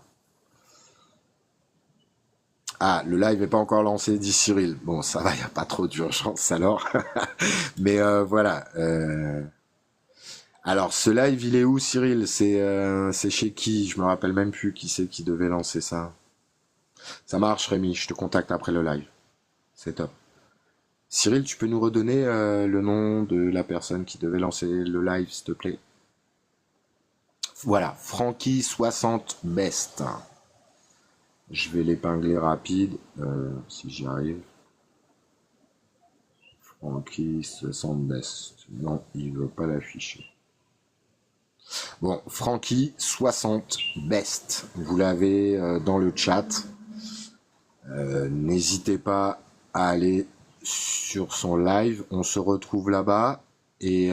Ah, le live est pas encore lancé, dit Cyril. Bon, ça va, y a pas trop d'urgence alors. Mais voilà. Alors, ce live, il est où, Cyril? C'est chez qui? Je me rappelle même plus qui c'est qui devait lancer ça. Ça marche, Rémi. Je te contacte après le live. C'est top. Cyril, tu peux nous redonner le nom de la personne qui devait lancer le live, s'il te plaît? Voilà, Francky 60 Best. Je vais l'épingler rapide, si j'y arrive. Francky 60 Best. Non, il veut pas l'afficher. Bon, Francky 60 Best. Vous l'avez dans le chat. N'hésitez pas à aller sur son live. On se retrouve là-bas. Et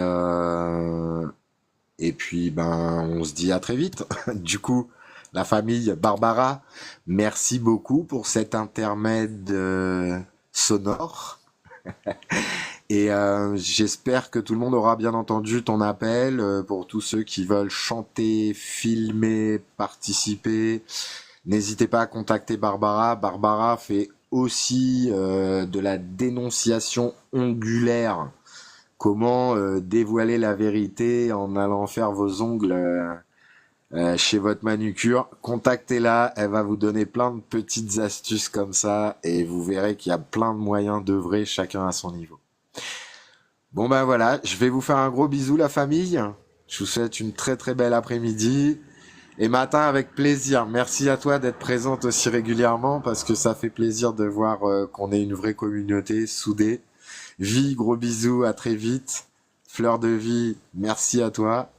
puis, ben, on se dit à très vite. Du coup, la famille Barbara, merci beaucoup pour cet intermède sonore. Et j'espère que tout le monde aura bien entendu ton appel. Pour tous ceux qui veulent chanter, filmer, participer, n'hésitez pas à contacter Barbara. Barbara fait aussi de la dénonciation ongulaire. Comment dévoiler la vérité en allant faire vos ongles chez votre manucure. Contactez-la, elle va vous donner plein de petites astuces comme ça et vous verrez qu'il y a plein de moyens d'œuvrer chacun à son niveau. Bon ben voilà, je vais vous faire un gros bisou la famille. Je vous souhaite une très très belle après-midi et matin avec plaisir. Merci à toi d'être présente aussi régulièrement parce que ça fait plaisir de voir qu'on est une vraie communauté soudée. Vie, gros bisous, à très vite. Fleur de vie, merci à toi.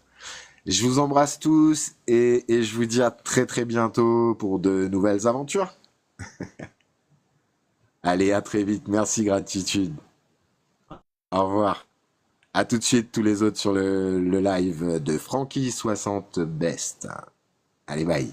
Je vous embrasse tous et je vous dis à très très bientôt pour de nouvelles aventures. Allez, à très vite. Merci, gratitude. Au revoir. À tout de suite, tous les autres sur le live de Frankie 60 Best. Allez, bye.